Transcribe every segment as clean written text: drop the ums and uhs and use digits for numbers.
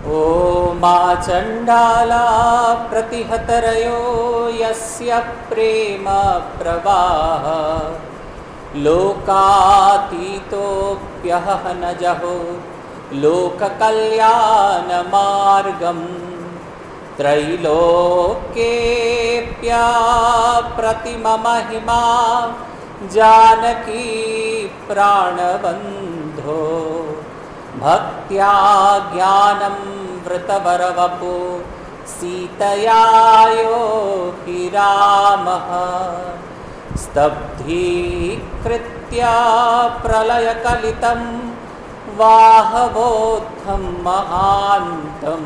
ओ मा चण्डाला प्रतिहतरयो यस्य प्रेम प्रवाह लोकातीतोऽप्यहनजहो लोककल्याणमार्गम् त्रैलोक्येऽप्यप्रतिममहिमा जानकी प्राणबन्धो भक्त्या ज्ञानं वृतवरवपु सीतया योगी रामः स्तब्धीकृत्य प्रलयकलितं वाहवोद्धं महान्तं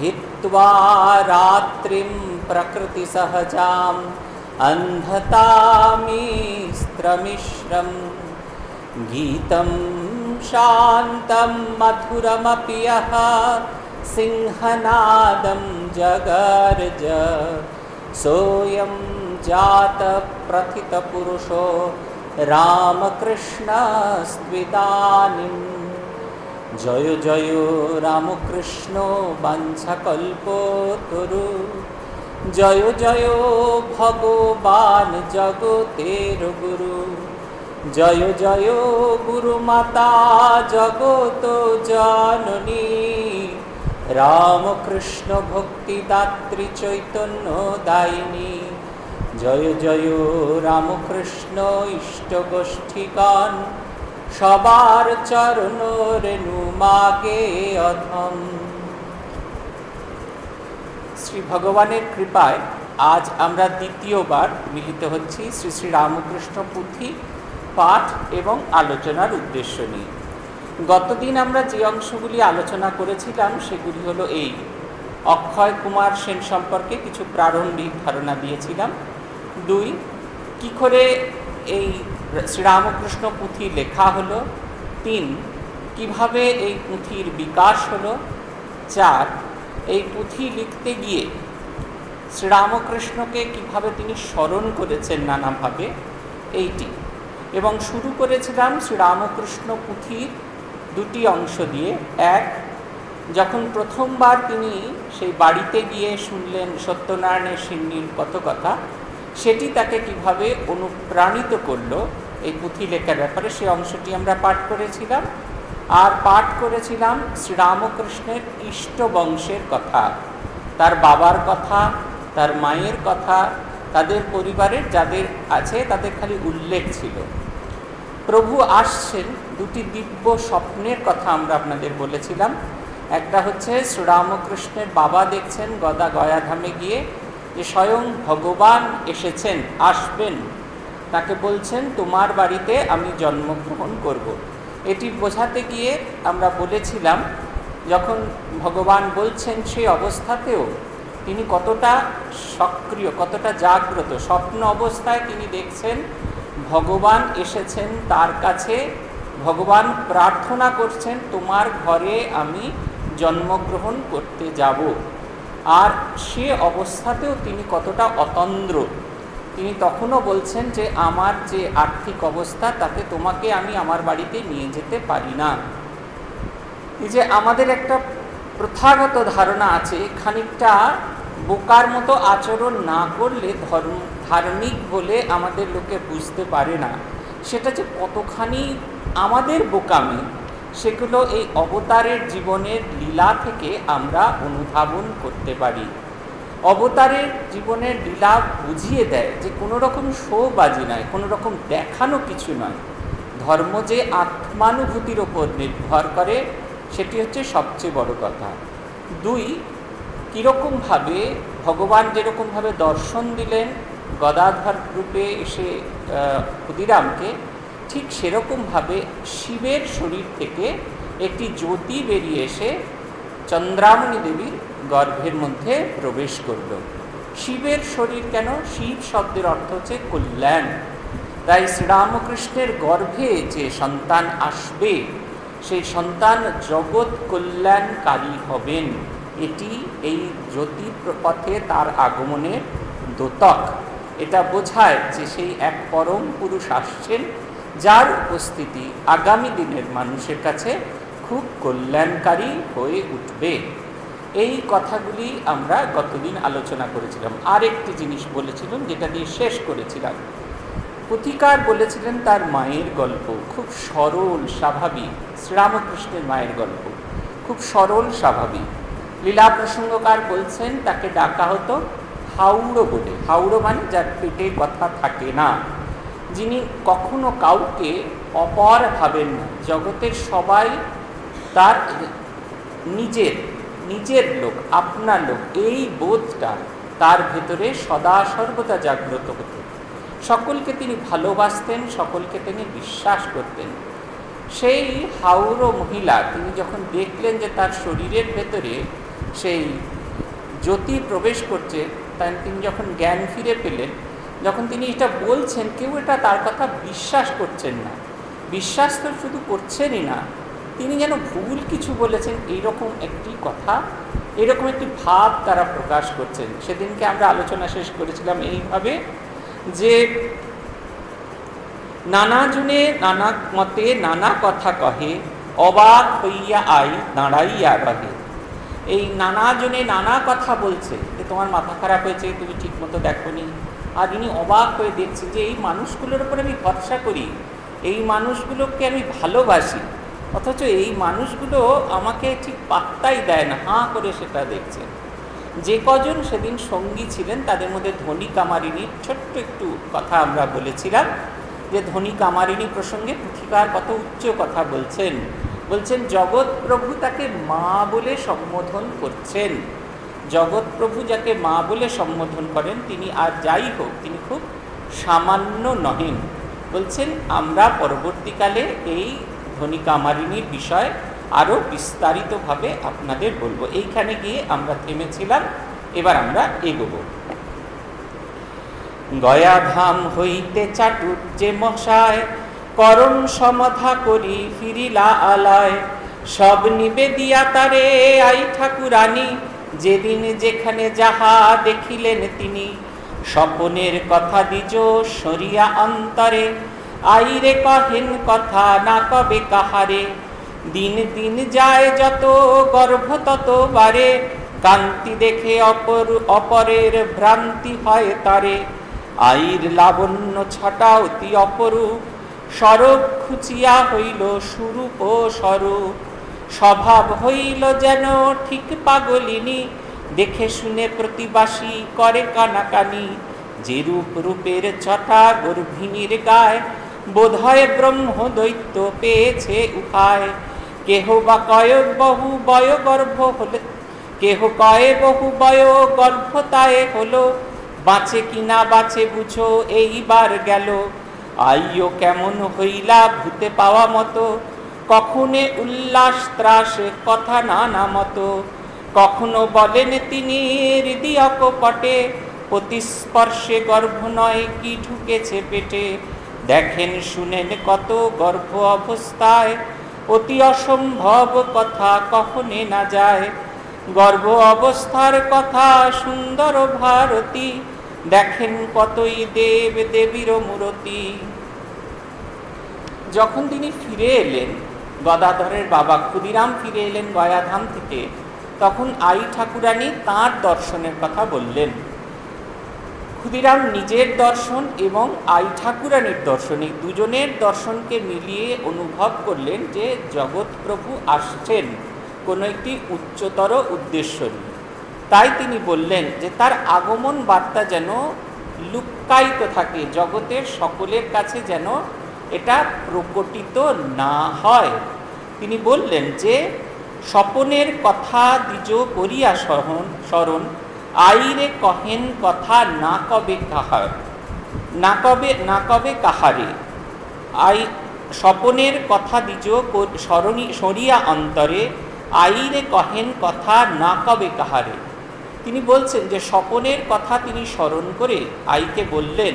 हित्वा रात्रिं प्रकृतिसहजाम् अन्धतामिस्त्रमिश्रं गीतं शान्तं मधुरमपि यः सिंहनादं जगर्ज सोऽयं जातप्रथितपुरुषो रामकृष्णस्त्विदानीं जय जय रामकृष्णो वाञ्छाकल्पतरु जय जय भगवान जगतेर गुरु जय जय गुरुमाता जगत जननी रामकृष्ण भक्तिदात्री चैतन्य दायिनी जय जय रामकृष्ण इष्टगोष्ठीगण सबार चरण रेणु मागे अधम। श्री भगवानेर कृपाय आज आमरा द्वितीयबार मिलित होच्छी श्री श्री रामकृष्ण पुथी पाठ एवं आलोचनार उद्देश्य निये। गतदिन आमरा जे अंशगुली आलोचना करेछिलाम सेगुली हलो एई अक्षय कुमार सेन सम्पर्के किछु प्रारम्भिक धारणा दिएछिलाम। दुई कि करे एई श्री रामकृष्ण पुथी लेखा हलो। तीन किभाबे एई पुथीर विकास हलो। चार এই পুঁথি লিখতে গিয়ে শ্রীরামকৃষ্ণকে কীভাবে তিনি স্মরণ করেছেন নানাভাবে এইটি, এবং শুরু করেছিলাম শ্রীরামকৃষ্ণ পুঁথির দুটি অংশ দিয়ে। এক, যখন প্রথমবার তিনি সেই বাড়িতে গিয়ে শুনলেন সত্যনারায়ণের সিন্নির কথকথা, সেটি তাকে কিভাবে অনুপ্রাণিত করলো এই পুঁথি লেখার ব্যাপারে, সেই অংশটি আমরা পাঠ করেছিলাম। আর পাঠ করেছিলাম শ্রীরামকৃষ্ণের ইষ্ট বংশের কথা, তার বাবার কথা, তার মায়ের কথা, তাদের পরিবারের যাদের আছে তাদের খালি উল্লেখ ছিল। প্রভু আসছেন, দুটি দিব্য স্বপ্নের কথা আমরা আপনাদের বলেছিলাম। একটা হচ্ছে শ্রীরামকৃষ্ণের বাবা দেখছেন গয়াধামে গিয়ে যে স্বয়ং ভগবান এসেছেন, আসবেন, তাকে বলছেন তোমার বাড়িতে আমি জন্মগ্রহণ করব। এটি বোঝাতে গিয়ে আমরা বলেছিলাম যখন ভগবান বলছেন সেই অবস্থাতেও তিনি কতটা সক্রিয়, কতটা জাগ্রত। স্বপ্ন অবস্থায় তিনি দেখছেন ভগবান এসেছেন তার কাছে, ভগবান প্রার্থনা করছেন তোমার ঘরে আমি জন্মগ্রহণ করতে যাব। আর সে অবস্থাতেও তিনি কতটা অতন্দ্র। তিনি তখনও বলছেন যে আমার যে আর্থিক অবস্থা তাতে তোমাকে আমি আমার বাড়িতে নিয়ে যেতে পারি না। এই যে আমাদের একটা প্রথাগত ধারণা আছে, খানিকটা বোকার মতো আচরণ না করলে ধার্মিক বলে আমাদের লোকে বুঝতে পারে না, সেটা যে কতখানি আমাদের বোকামি সেগুলো এই অবতারের জীবনের লীলা থেকে আমরা অনুধাবন করতে পারি। অবতারের জীবনের লীলা বুঝিয়ে দেয় যে কোনো রকম শোবাজি নয়, কোনো রকম দেখানো কিছু নয়। ধর্ম যে আত্মানুভূতির ওপর নির্ভর করে সেটি হচ্ছে সবচেয়ে বড় কথা। দুই, কীরকমভাবে ভগবান যেরকমভাবে দর্শন দিলেন গদাধর রূপে এসে ক্ষুদিরামকে, ঠিক সেরকমভাবে শিবের শরীর থেকে একটি জ্যোতি বেরিয়ে এসে চন্দ্রামণি দেবীর গর্ভের মধ্যে প্রবেশ করল। শিবের শরীর কেন? শিব শব্দের অর্থ হচ্ছে কল্যাণ। তাই শ্রীরামকৃষ্ণের গর্ভে যে সন্তান আসবে সেই সন্তান জগৎ কল্যাণকারী হবেন, এটি এই জ্যোতি পথে তার আগমনের দ্যোতক। এটা বোঝায় যে সেই এক পরম পুরুষ আসছেন যার উপস্থিতি আগামী দিনের মানুষের কাছে খুব কল্যাণকারী হয়ে উঠবে। এই কথাগুলি আমরা গতদিন আলোচনা করেছিলাম। আরেকটি জিনিস বলেছিলাম, যেটা দিয়ে শেষ করেছিলাম। পুথিকার বলেছিলেন তার মায়ের গল্প খুব সরল স্বাভাবিক। শ্রীরামকৃষ্ণের মায়ের গল্প খুব সরল স্বাভাবিক। লীলা প্রসঙ্গকার বলছেন তাকে ডাকা হতো হাওড়ো বলে। হাওড়ো মানে যার পেটে কথা থাকে না, যিনি কখনো কাউকে অপর ভাবেন না। জগতের সবাই তার নিজের লোক, আপনার লোক, এই বোধটা তার ভেতরে সদা সর্বদা জাগ্রত হতো। সকলকে তিনি ভালোবাসতেন, সকলকে তিনি বিশ্বাস করতেন। সেই হাওড়ো মহিলা তিনি যখন দেখলেন যে তার শরীরের ভেতরে সেই জ্যোতি প্রবেশ করছে, তাই তিনি যখন জ্ঞান ফিরে পেলেন, যখন তিনি এটা বলছেন, কেউ এটা তার কথা বিশ্বাস করছেন না। বিশ্বাস তো শুধু করছেনই না, তিনি যেন ভুল কিছু বলেছেন এইরকম একটি কথা, এরকম একটি ভাব তারা প্রকাশ করছেন। সেদিনকে আমরা আলোচনা শেষ করেছিলাম এইভাবে যে নানা জনে নানা মতে নানা কথা কহে, অবাক হইয়া আই দাঁড়াইয়া রহে। এই নানা জনে নানা কথা বলছে যে তোমার মাথা খারাপ হয়েছে, তুমি ঠিক মতো দেখোনি। আর ইনি অবাক হয়ে দেখছে যে এই মানুষগুলোর উপর আমি ভরসা করি, এই মানুষগুলোকে আমি ভালোবাসি, অথচ এই মানুষগুলো আমাকে ঠিক পাত্তাই দেয় না, হাঁ করে সেটা দেখছে। যে কজন সেদিন সঙ্গী ছিলেন তাদের মধ্যে ধনী কামারিনীর ছোট্ট একটু কথা আমরা বলেছিলাম, যে ধনী কামারিনী প্রসঙ্গে পুথিকার কত উচ্চ কথা বলছেন জগৎ প্রভু তাকে মা বলে সম্বোধন করছেন। জগৎ প্রভু যাকে মা বলে সম্বোধন করেন তিনি আর যাই হোক, তিনি খুব সামান্য নহেন। বলছেন আমরা পরবর্তীকালে এই ধনী কামারিনীর বিষয় আরও বিস্তারিতভাবে আপনাদের বলবো। এইখানে গিয়ে আমরা থেমেছিলাম, এবার আমরা এগোবো। গয়াধাম হইতে চাটুর যে মশায়, করণ সমাধা করি ফিরিলা আলায়। সব নিবেদিয়া তারে আই ঠাকুরানী, যেদিন যেখানে যাহা দেখিলেন তিনি। স্বপনের কথা দিজ সরিয়া অন্তরে, আইরে কহেন কথা না কবে কাহারে। দিন দিন যায় যত গর্ভ তত বারে, কান্তি দেখে অপরের ভ্রান্তি হয় তারে। আইর লাবণ্য ছটা অতি অপরূপ, স্বরূপ খুচিয়া হইল সুরূপ স্বরূপ। স্বভাব হইল যেন ঠিক পাগলিনী, দেখে শুনে প্রতিবাসী করে কানাকানি। যে রূপ রূপের ছটা গর্ভিণীর গায়, বোধহয় ব্রহ্ম দৈত্য পেয়েছে উপায়। কেহ বা কয় বহু বয় গর্ভ হলে, কেহ কয়ে বহু বয় গর্ভতায় হলো। বাঁচে কিনা বাঁচে বুঝো এইবার গেল, আইও কেমন হইলা ভূতে পাওয়া মতো। কখনে উল্লাস ত্রাস কথা নানা মতো, কখনো বলেন তিনি হৃদয় কপটে। প্রতিস্পর্শে গর্ভ নয় কি ঢুকেছে পেটে, দেখেন শুনেন কত গর্ভ অবস্থায়। অতি অসম্ভব কথা কখনে না যায়, গর্ভ অবস্থার কথা সুন্দর ভারতী। দেখেন কতই দেব দেবীর মূরতি। যখন তিনি ফিরে এলেন, গদাধরের বাবা ক্ষুদিরাম ফিরে এলেন গয়াধাম থেকে, তখন আই ঠাকুরানী তাঁর দর্শনের কথা বললেন। ক্ষুদিরাম নিজের দর্শন এবং আই ঠাকুরানীর দর্শন, এই দুজনের দর্শনকে মিলিয়ে অনুভব করলেন যে জগৎপ্রভু আসছেন কোনো একটি উচ্চতর উদ্দেশ্য নিয়ে। তাই তিনি বললেন যে তার আগমন বার্তা যেন লুক্কায়িত থাকে, জগতের সকলের কাছে যেন এটা প্রকটিত না হয়। তিনি বললেন যে স্বপনের কথা দ্বিজ করিয়া স্মরণ, আইরে কহেন কথা না কবে কাহার, না কবে কাহারে। আই স্বপনের কথা দ্বিজ সরিয়া অন্তরে, আইরে কহেন কথা না কবে কাহারে। তিনি বলছেন যে স্বপনের কথা তিনি স্মরণ করে আইকে বললেন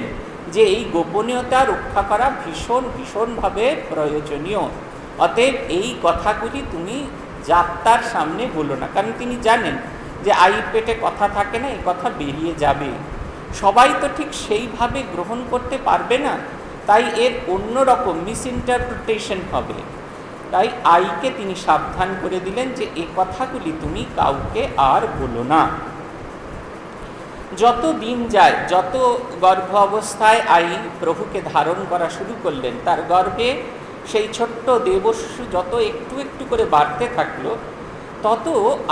যে এই গোপনীয়তা রক্ষা করা ভীষণভাবে প্রয়োজনীয়। অতএব এই কথাগুলি তুমি যাত্রার সামনে বলো না, কারণ তিনি জানেন যে আইর পেটে কথা থাকে না, এই কথা বেরিয়ে যাবে। সবাই তো ঠিক সেইভাবে গ্রহণ করতে পারবে না, তাই এর অন্যরকম মিসইন্টারপ্রিটেশন হবে। তাই আইকে তিনি সাবধান করে দিলেন যে এ কথাগুলি তুমি কাউকে আর বলো না। যত দিন যায়, যত গর্ভ অবস্থায় আই প্রভুকে ধারণ করা শুরু করলেন, তার গর্ভে সেই ছোট্ট দেবশিশু যত একটু একটু করে বাড়তে থাকলো, তত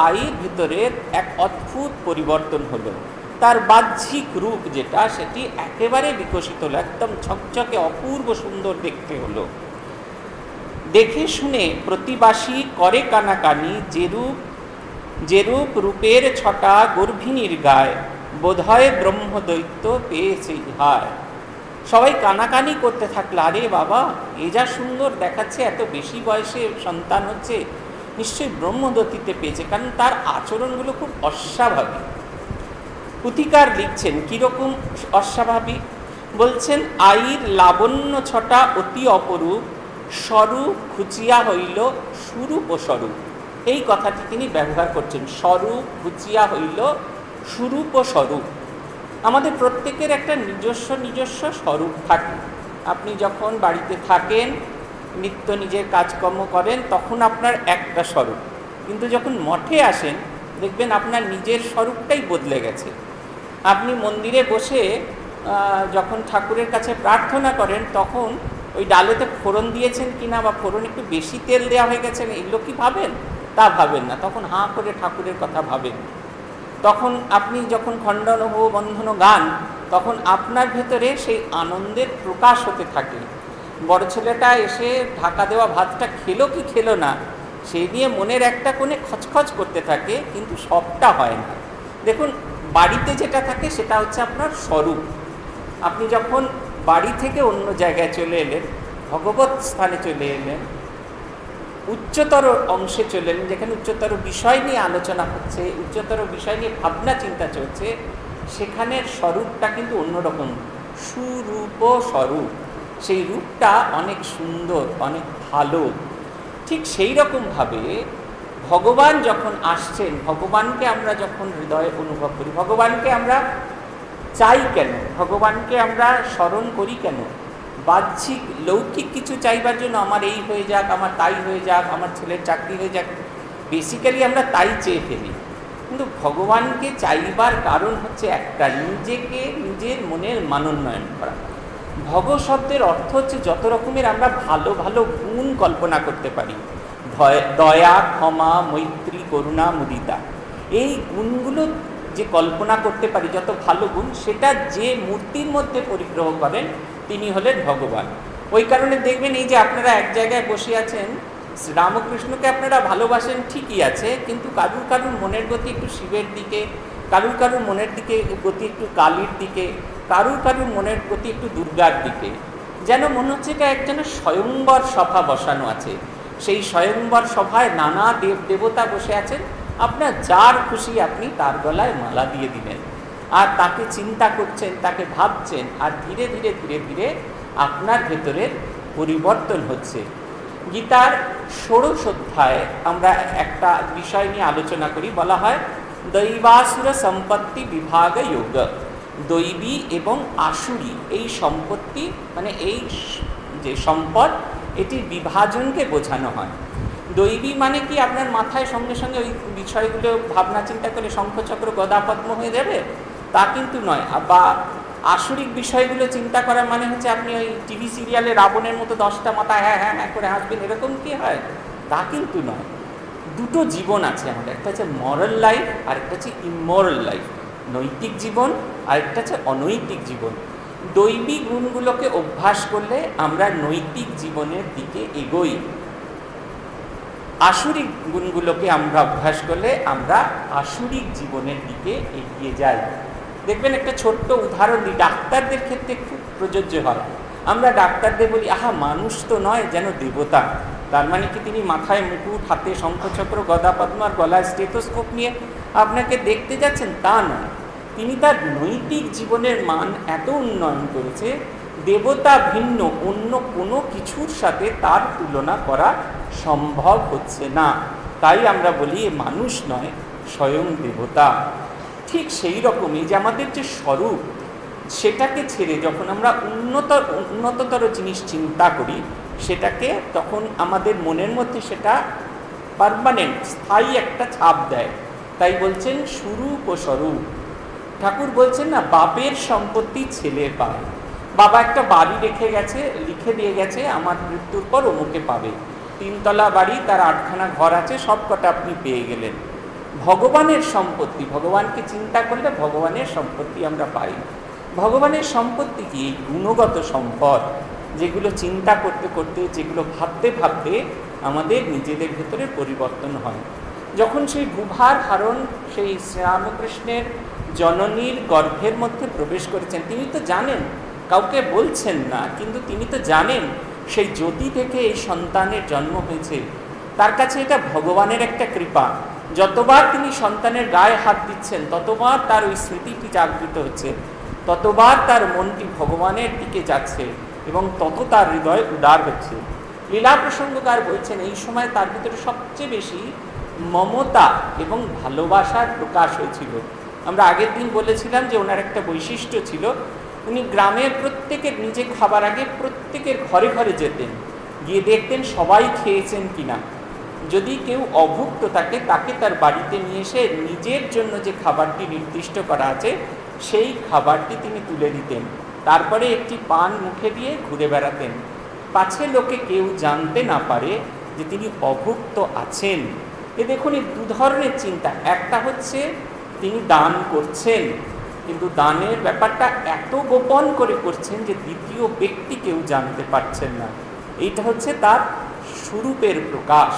আইয়ের ভিতরের এক অদ্ভুত পরিবর্তন হলো। তার বাহ্যিক রূপ যেটা, সেটি একেবারে বিকশিত হলো, একদম ঝকঝকে অপূর্ব সুন্দর দেখতে হলো। দেখে শুনে প্রতিবাসী করে কানাকানি, যেরূপ রূপের ছটা গর্ভিণীর গায়ে, বোধহয় ব্রহ্মদৈত্য পেয়েছে ইহায়। সবাই কানাকানি করতে থাকলো, আরে বাবা, এ যা সুন্দর দেখাচ্ছে, এত বেশি বয়সে সন্তান হচ্ছে, নিশ্চয়ই ব্রহ্মদৈত্যতে পেয়েছে, কারণ তার আচরণগুলো খুব অস্বাভাবিক। পুথিকার লিখছেন কীরকম অস্বাভাবিক, বলছেন আইর লাবণ্য ছটা অতি অপরূপ, স্বরূপ খুচিয়া হইল সুরূপ ও স্বরূপ। এই কথাটি তিনি ব্যবহার করছেন, স্বরূপ খুচিয়া হইল সুরূপ ও স্বরূপ। আমাদের প্রত্যেকের একটা নিজস্ব স্বরূপ থাকে। আপনি যখন বাড়িতে থাকেন, নিত্য নিজের কাজকর্ম করেন, তখন আপনার একটা স্বরূপ, কিন্তু যখন মঠে আসেন দেখবেন আপনার নিজের স্বরূপটাই বদলে গেছে। আপনি মন্দিরে বসে যখন ঠাকুরের কাছে প্রার্থনা করেন, তখন ওই ডালেতে ফোড়ন দিয়েছেন কিনা বা ফোড়ন একটু বেশি তেল দেওয়া হয়ে গেছে, এগুলো কি ভাবেন? তা ভাবেন না, তখন হাঁ করে ঠাকুরের কথা ভাবেন। তখন আপনি যখন খণ্ডন হো বন্ধন গান, তখন আপনার ভেতরে সেই আনন্দের প্রকাশ হতে থাকে। বড় ছেলেটা এসে ঢাকা দেওয়া ভাতটা খেলো কি খেলো না, সেই নিয়ে মনের একটা কোণে খচখচ করতে থাকে, কিন্তু সবটা হয় না। দেখুন, বাড়িতে যেটা থাকে সেটা হচ্ছে আপনার স্বরূপ। আপনি যখন বাড়ি থেকে অন্য জায়গায় চলে এলেন, ভগবত স্থানে চলে এলেন, উচ্চতর অংশে চলে এলেন, যেখানে উচ্চতর বিষয় নিয়ে আলোচনা হচ্ছে, উচ্চতর বিষয় নিয়ে ভাবনা চিন্তা চলছে, সেখানের স্বরূপটা কিন্তু অন্যরকম, সুরূপ স্বরূপ। সেই রূপটা অনেক সুন্দর, অনেক ভালো। ঠিক সেই রকমভাবে ভগবান যখন আসছেন, ভগবানকে আমরা যখন হৃদয়ে অনুভব করি, ভগবানকে আমরা চাই কেন, ভগবানকে আমরা স্মরণ করি কেন? বাহ্যিক লৌকিক কিছু চাইবার জন্য, আমার এই হয়ে যাক, আমার তাই হয়ে যাক, আমার ছেলের চাকরি হয়ে যাক, বেসিক্যালি আমরা তাই চেয়ে ফেলি। কিন্তু ভগবানকে চাইবার কারণ হচ্ছে একটা, নিজেকে নিজের মনের মানোন্নয়ন করা। ভগ শব্দের অর্থ হচ্ছে যত রকমের আমরা ভালো ভালো গুণ কল্পনা করতে পারি, দয়া, ক্ষমা, মৈত্রী, করুণা, মুদিতা, এই গুণগুলো যে কল্পনা করতে পারি, যত ভালো গুণ, সেটা যে মূর্তির মধ্যে পরিগ্রহ করেন তিনি হলেন ভগবান। ওই কারণে দেখবেন, এই যে আপনারা এক জায়গায় বসে আছেন, রামকৃষ্ণকে আপনারা ভালোবাসেন ঠিকই আছে, কিন্তু কারুর কারুর মনের গতি একটু শিবের দিকে, কারুর কারুর মনের দিকে গতি একটু কালীর দিকে, কারুর কারুর মনের গতি একটু দুর্গার দিকে। যেন মনে হচ্ছে এটা একজনের স্বয়ংবর সভা বসানো আছে, সেই স্বয়ংবর সভায় নানা দেব দেবতা বসে আছেন, আপনার যার খুশি আপনি তার গলায় মালা দিয়ে দিলেন, আর তাকে চিন্তা করছেন, তাকে ভাবছেন, আর ধীরে ধীরে ধীরে ধীরে আপনার ভেতরের পরিবর্তন হচ্ছে। গীতার ১৬ অধ্যায়ে আমরা একটা বিষয় নিয়ে আলোচনা করি, বলা হয় দৈবাসুর সম্পত্তি বিভাগ যোগ। দৈবী এবং আসুরি এই সম্পত্তি, মানে এই যে সম্পদ, এটির বিভাজনকে বোঝানো হয়। দৈবী মানে কি আপনার মাথায় সঙ্গে সঙ্গে ওই বিষয়গুলো ভাবনা চিন্তা করে শঙ্খচক্র গদা পদ্ম হয়ে যাবে, তা কিন্তু নয়। বা আসরিক বিষয়গুলো চিন্তা করা মানে হচ্ছে আপনি ওই টিভি সিরিয়ালে রাবণের মতো 10টা মাথা হ্যাঁ হ্যাঁ হ্যাঁ করে হাসবেন, এরকম কি হয়? তা কিন্তু নয়। দুটো জীবন আছে আমাদের, একটা হচ্ছে মরাল লাইফ আর একটা হচ্ছে ইমোরাল লাইফ, নৈতিক জীবন, আর একটা হচ্ছে অনৈতিক জীবন। দৈবিক গুণগুলোকে অভ্যাস করলে আমরা নৈতিক জীবনের দিকে এগোই, আসরিক গুণগুলোকে আমরা অভ্যাস করলে আমরা আসরিক জীবনের দিকে এগিয়ে যাই। দেখবেন, একটা ছোট্ট উদাহরণ দিই, ডাক্তারদের ক্ষেত্রে খুব প্রযোজ্য হয়। আমরা ডাক্তারদের বলি, আহা মানুষ তো নয়, যেন দেবতা। তার মানে কি তিনি মাথায় মুকুট, হাতে শঙ্খচক্র গদা পদ্ম আর গলায় স্টেথোস্কোপ নিয়ে আপনাকে দেখতে যাচ্ছেন? তা নয়। তিনি তার নৈতিক জীবনের মান এত উন্নয়ন করেছে, দেবতা ভিন্ন অন্য কোনো কিছুর সাথে তার তুলনা করা সম্ভব হচ্ছে না। তাই আমরা বলি এ মানুষ নয়, স্বয়ং দেবতা। ঠিক সেই রকমই যে আমাদের যে স্বরূপ, সেটাকে ছেড়ে যখন আমরা উন্নততর জিনিস চিন্তা করি, সেটাকে তখন আমাদের মনের মধ্যে সেটা পার্মানেন্ট, স্থায়ী একটা ছাপ দেয়। তাই বলছেন স্বরূপ ও স্বরূপ। ঠাকুর বলছেন না, বাপের সম্পত্তি ছেলে পায়। বাবা একটা বাড়ি রেখে গেছে, লিখে দিয়ে গেছে আমার মৃত্যুর পর অমুকে পাবে, 3 তলা বাড়ি, তার 8খানা ঘর আছে, সব কটা আপনি পেয়ে গেলেন। ভগবানের সম্পত্তি, ভগবানকে চিন্তা করলে ভগবানের সম্পত্তি আমরা পাই। ভগবানের সম্পত্তি কি? গুণগত সম্পদ, যেগুলো চিন্তা করতে করতে, যেগুলো ভাবতে ভাবতে আমাদের নিজেদের ভেতরে পরিবর্তন হয়। যখন সেই গুভার হারণ সেই শ্রীরামকৃষ্ণের জননীর গর্ভের মধ্যে প্রবেশ করেছেন, তিনি তো জানেন, কাউকে বলছেন না, কিন্তু তিনি তো জানেন সেই জ্যোতি থেকে এই সন্তানের জন্ম হয়েছে। তার কাছে এটা ভগবানের একটা কৃপা। যতবার তিনি সন্তানের গায়ে হাত দিচ্ছেন, ততবার তার ওই স্মৃতিটি জাগৃত হচ্ছে, ততবার তার মনটি ভগবানের দিকে যাচ্ছে এবং তত তার হৃদয় উদার হচ্ছে। লীলা প্রসঙ্গকার বলছেন এই সময় তার ভিতরে সবচেয়ে বেশি মমতা এবং ভালোবাসার প্রকাশ হয়েছিল। আমরা আগের দিন বলেছিলাম যে ওনার একটা বৈশিষ্ট্য ছিল, উনি গ্রামের প্রত্যেকের, নিজে খাবার আগে প্রত্যেকের ঘরে ঘরে যেতেন, গিয়ে দেখতেন সবাই খেয়েছেন কিনা। যদি কেউ অভুক্ত থাকে তাকে তার বাড়িতে নিয়ে এসে নিজের জন্য যে খাবারটি নির্দিষ্ট করা আছে সেই খাবারটি তিনি তুলে দিতেন, তারপরে একটি পান মুখে দিয়ে ঘুরে বেড়াতেন, পাছে লোকে কেউ জানতে না পারে যে তিনি অভুক্ত আছেন। এ দেখুন, এই 2 ধরনের চিন্তা। একটা হচ্ছে তিনি দান করছেন, কিন্তু দানের ব্যাপারটা এত গোপন করে করছেন যে দ্বিতীয় ব্যক্তি কেউ জানতে পারছেন না। এইটা হচ্ছে তার স্বরূপের প্রকাশ।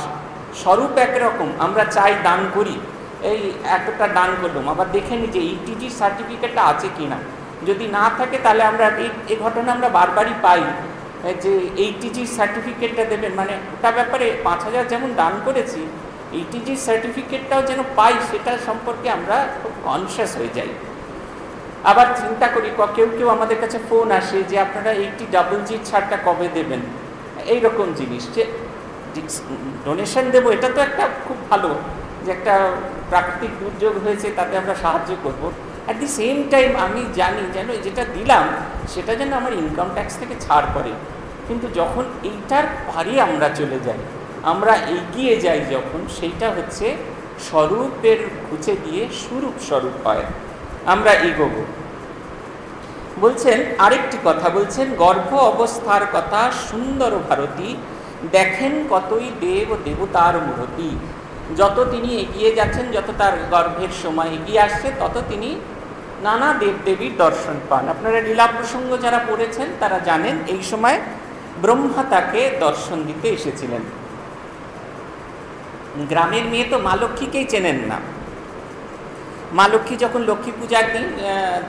স্বরূপ একরকম, আমরা চাই দান করি, এই এতটা দান করলাম, আবার দেখে নি যে ETG সার্টিফিকেটটা আছে কি না। যদি না থাকে তাহলে আমরা এই ঘটনা আমরা বারবারই পাই যে ETG সার্টিফিকেটটা দেবেন, মানে ওটা ব্যাপারে 5000 যেমন দান করেছি, ETG সার্টিফিকেটটাও যেন পাই, সেটা সম্পর্কে আমরা খুব কনসিয়াস হয়ে যাই। আবার চিন্তা করি, কেউ কেউ আমাদের কাছে ফোন আসে যে আপনারা 80GG ছাড়টা কবে দেবেন, এইরকম জিনিস, যে ডোনেশন দেবো, এটা তো একটা খুব ভালো, যে একটা প্রাকৃতিক দুর্যোগ হয়েছে তাতে আমরা সাহায্য করব। অ্যাট দি সেম টাইম আমি জানি যেন যেটা দিলাম সেটা যেন আমার ইনকাম ট্যাক্স থেকে ছাড় করে। কিন্তু যখন এইটার পারে আমরা চলে যাই, আমরা এগিয়ে যাই যখন, সেইটা হচ্ছে স্বরূপের খুঁজে দিয়ে স্বরূপ স্বরূপ হয়, আমরা এগোবো। বলছেন আরেকটি কথা, বলছেন গর্ভ অবস্থার কথা সুন্দর ভারতী, দেখেন কতই দেব দেবতার মূরতি। যত তিনি এগিয়ে যাচ্ছেন, যত তার গর্ভের সময় এগিয়ে আসছে, তত তিনি নানা দেবদেবীর দর্শন পান। আপনারা লীলা প্রসঙ্গ যারা পড়েছেন তারা জানেন এই সময় ব্রহ্মা তাকে দর্শন দিতে এসেছিলেন। গ্রামের মেয়ে তো মা লক্ষ্মীকেই চেনেন না। মা লক্ষ্মী যখন লক্ষ্মী পূজার দিন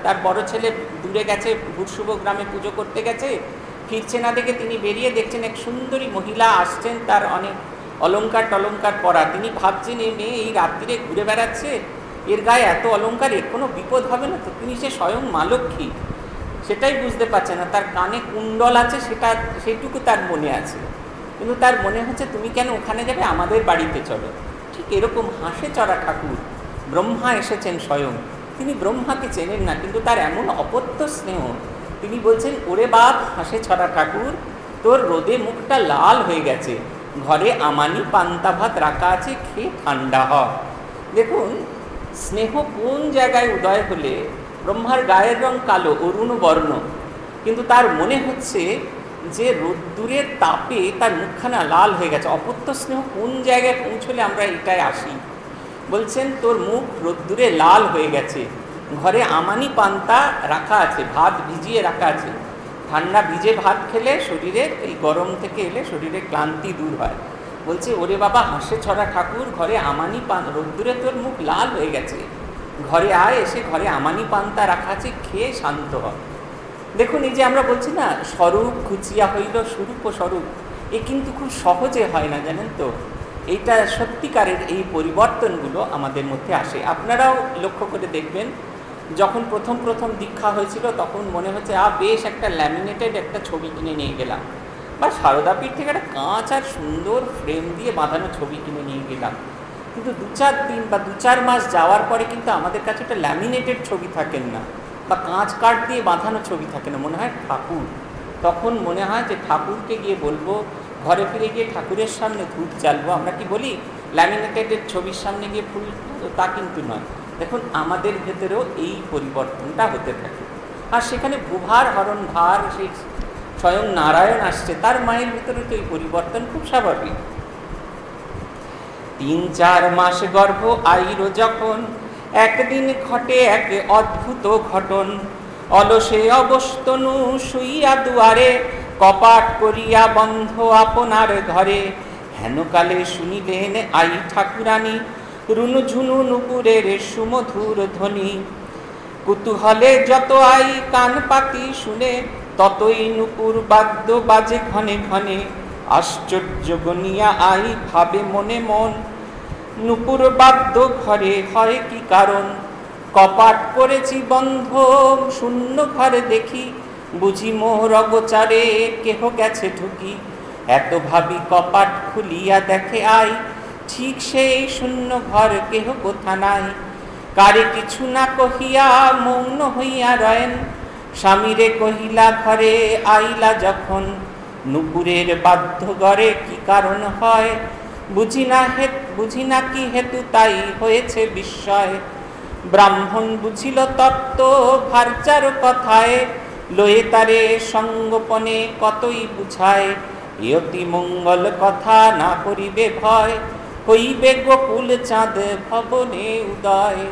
তার বড় ছেলে দূরে গেছে, ভূরশুভ গ্রামে পুজো করতে গেছে, ফিরছে না দেখে তিনি বেরিয়ে দেখছেন এক সুন্দরী মহিলা আসছেন, তার অনেক অলঙ্কার টলঙ্কার পরা। তিনি ভাবছেন এই মেয়ে এই রাত্রিরে ঘুরে বেড়াচ্ছে, এর গায়ে এত অলঙ্কার, এর কোনো বিপদ হবে না তো? তিনি সে স্বয়ং মা লক্ষ্মী, সেটাই বুঝতে পারছে না। তার কানে কুণ্ডল আছে, সেইটুকু তার মনে আছে, কিন্তু তার মনে হচ্ছে তুমি কেন ওখানে যাবে, আমাদের বাড়িতে চলো। ঠিক এরকম হাসে চড়া ঠাকুর, ব্রহ্মা এসেছেন স্বয়ং, তিনি ব্রহ্মাকে চেনেন না, কিন্তু তার এমন অপত্য স্নেহ, তিনি বলছেন ওরে বাপ হাসে ছড়া ঠাকুর, তোর রোদে মুখটা লাল হয়ে গেছে, ঘরে আমানি পান্তা ভাত রাখা আছে, খেয়ে ঠান্ডা হ। দেখুন স্নেহ কোন জায়গায় উদয় হলে, ব্রহ্মার গায়ের রং কালো অরুণ বর্ণ, কিন্তু তার মনে হচ্ছে যে রোদ্দুরের তাপে তার মুখখানা লাল হয়ে গেছে। অপত্য স্নেহ কোন জায়গায় পৌঁছলে আমরা এটাই আসি। বলছেন তোর মুখ রোদ্দুরে লাল হয়ে গেছে, ঘরে আমানি পান্তা রাখা আছে, ভাত ভিজিয়ে রাখা আছে। ঠান্ডা ভিজে ভাত খেলে শরীরে, এই গরম থেকে এলে শরীরে ক্লান্তি দূর হয়। বলছে ওরে বাবা হাসে ছড়া ঠাকুর, ঘরে আমানি রোদ্দুরে তোর মুখ লাল হয়ে গেছে, ঘরে আয়, এসে ঘরে আমানি পান্তা রাখা আছে, খেয়ে শান্ত হ। দেখুন এই যে আমরা বলছি না স্বরূপ খুঁচিয়া হইল স্বরূপ ও স্বরূপ, এ কিন্তু খুব সহজে হয় না, জানেন তো। এইটা সত্যিকারের এই পরিবর্তনগুলো আমাদের মধ্যে আসে। আপনারাও লক্ষ্য করে দেখবেন, যখন প্রথম প্রথম দীক্ষা হয়েছিল তখন মনে হচ্ছে বেশ একটা ল্যামিনেটেড একটা ছবি কিনে নিয়ে গেলাম, বা সারদাপীঠ থেকে একটা কাঁচ আর সুন্দর ফ্রেম দিয়ে বাঁধানো ছবি কিনে নিয়ে গেলাম। কিন্তু 2-4 দিন বা 2-4 মাস যাওয়ার পরে কিন্তু আমাদের কাছে একটা ল্যামিনেটেড ছবি থাকেন না, বা কাঁচ কাঠ দিয়ে বাঁধানো ছবি থাকে না, মনে হয় ঠাকুর। তখন মনে হয় যে ঠাকুরকে গিয়ে বলবো ঘরে ফিরে গিয়ে ঠাকুরের সামনে ধূপ জ্বালবো, আমরা কি বলি ল্যামিনেটেডের ছবির সামনে গিয়ে ফুল, তা কিন্তু নয়। দেখুন আমাদের ভেতরেও এই পরিবর্তনটা হতে থাকে। আর সেখানে ভূভার হরণ ভার, সেই স্বয়ং নারায়ণ আসছে, তার মায়ের ভিতরে তো এই পরিবর্তন খুব স্বাভাবিক। 3-4 মাস গর্ভ আইরো যখন, একদিন ঘটে এক অদ্ভুত ঘটন। অলসে অবস্তনু শুইয়া দুয়ারে, কপাট করিয়া বন্ধ আপনার ঘরে। হেনকালে শুনিলেন আই ঠাকুরানী, রুনুঝুনু নুপুরের সুমধুর ধ্বনি। কুতূহলে যত আই কান পাতি শুনে, ততই নুপুর বাদ্য বাজে ঘনে ঘনে। আশ্চর্য গনিয়া আই ভাবে মনে মন, নুপুর বাদ্য ঘরে হয় কি কারণ। কপাট করেছি বন্ধ শূন্য ঘরে দেখি, বুঝি মোর অগোচারে কেহ গেছে ঢুকি। এত ভাবি কপাট খুলিয়া দেখে আই, ঠিক সেই শূন্য ঘর কেহ কোথা নাই। কারে কিছু না কহিয়া মৌন হইয়া রয়েন, স্বামীরে কহিলা ঘরে আইলা যখন। নুপুরের বাদ্য ঘরে কি কারণ হয়, বুঝি না কি হেতু তাই হয়েছে বিস্ময়। ব্রাহ্মণ বুঝিল তত্ত্ব ভার্যার কথায়, লয়ে তারে সঙ্গোপনে কতই বুঝায়। অতি মঙ্গল কথা না করিবে ভয়, হইবে গোকুল চাঁদ ভবনে উদয়।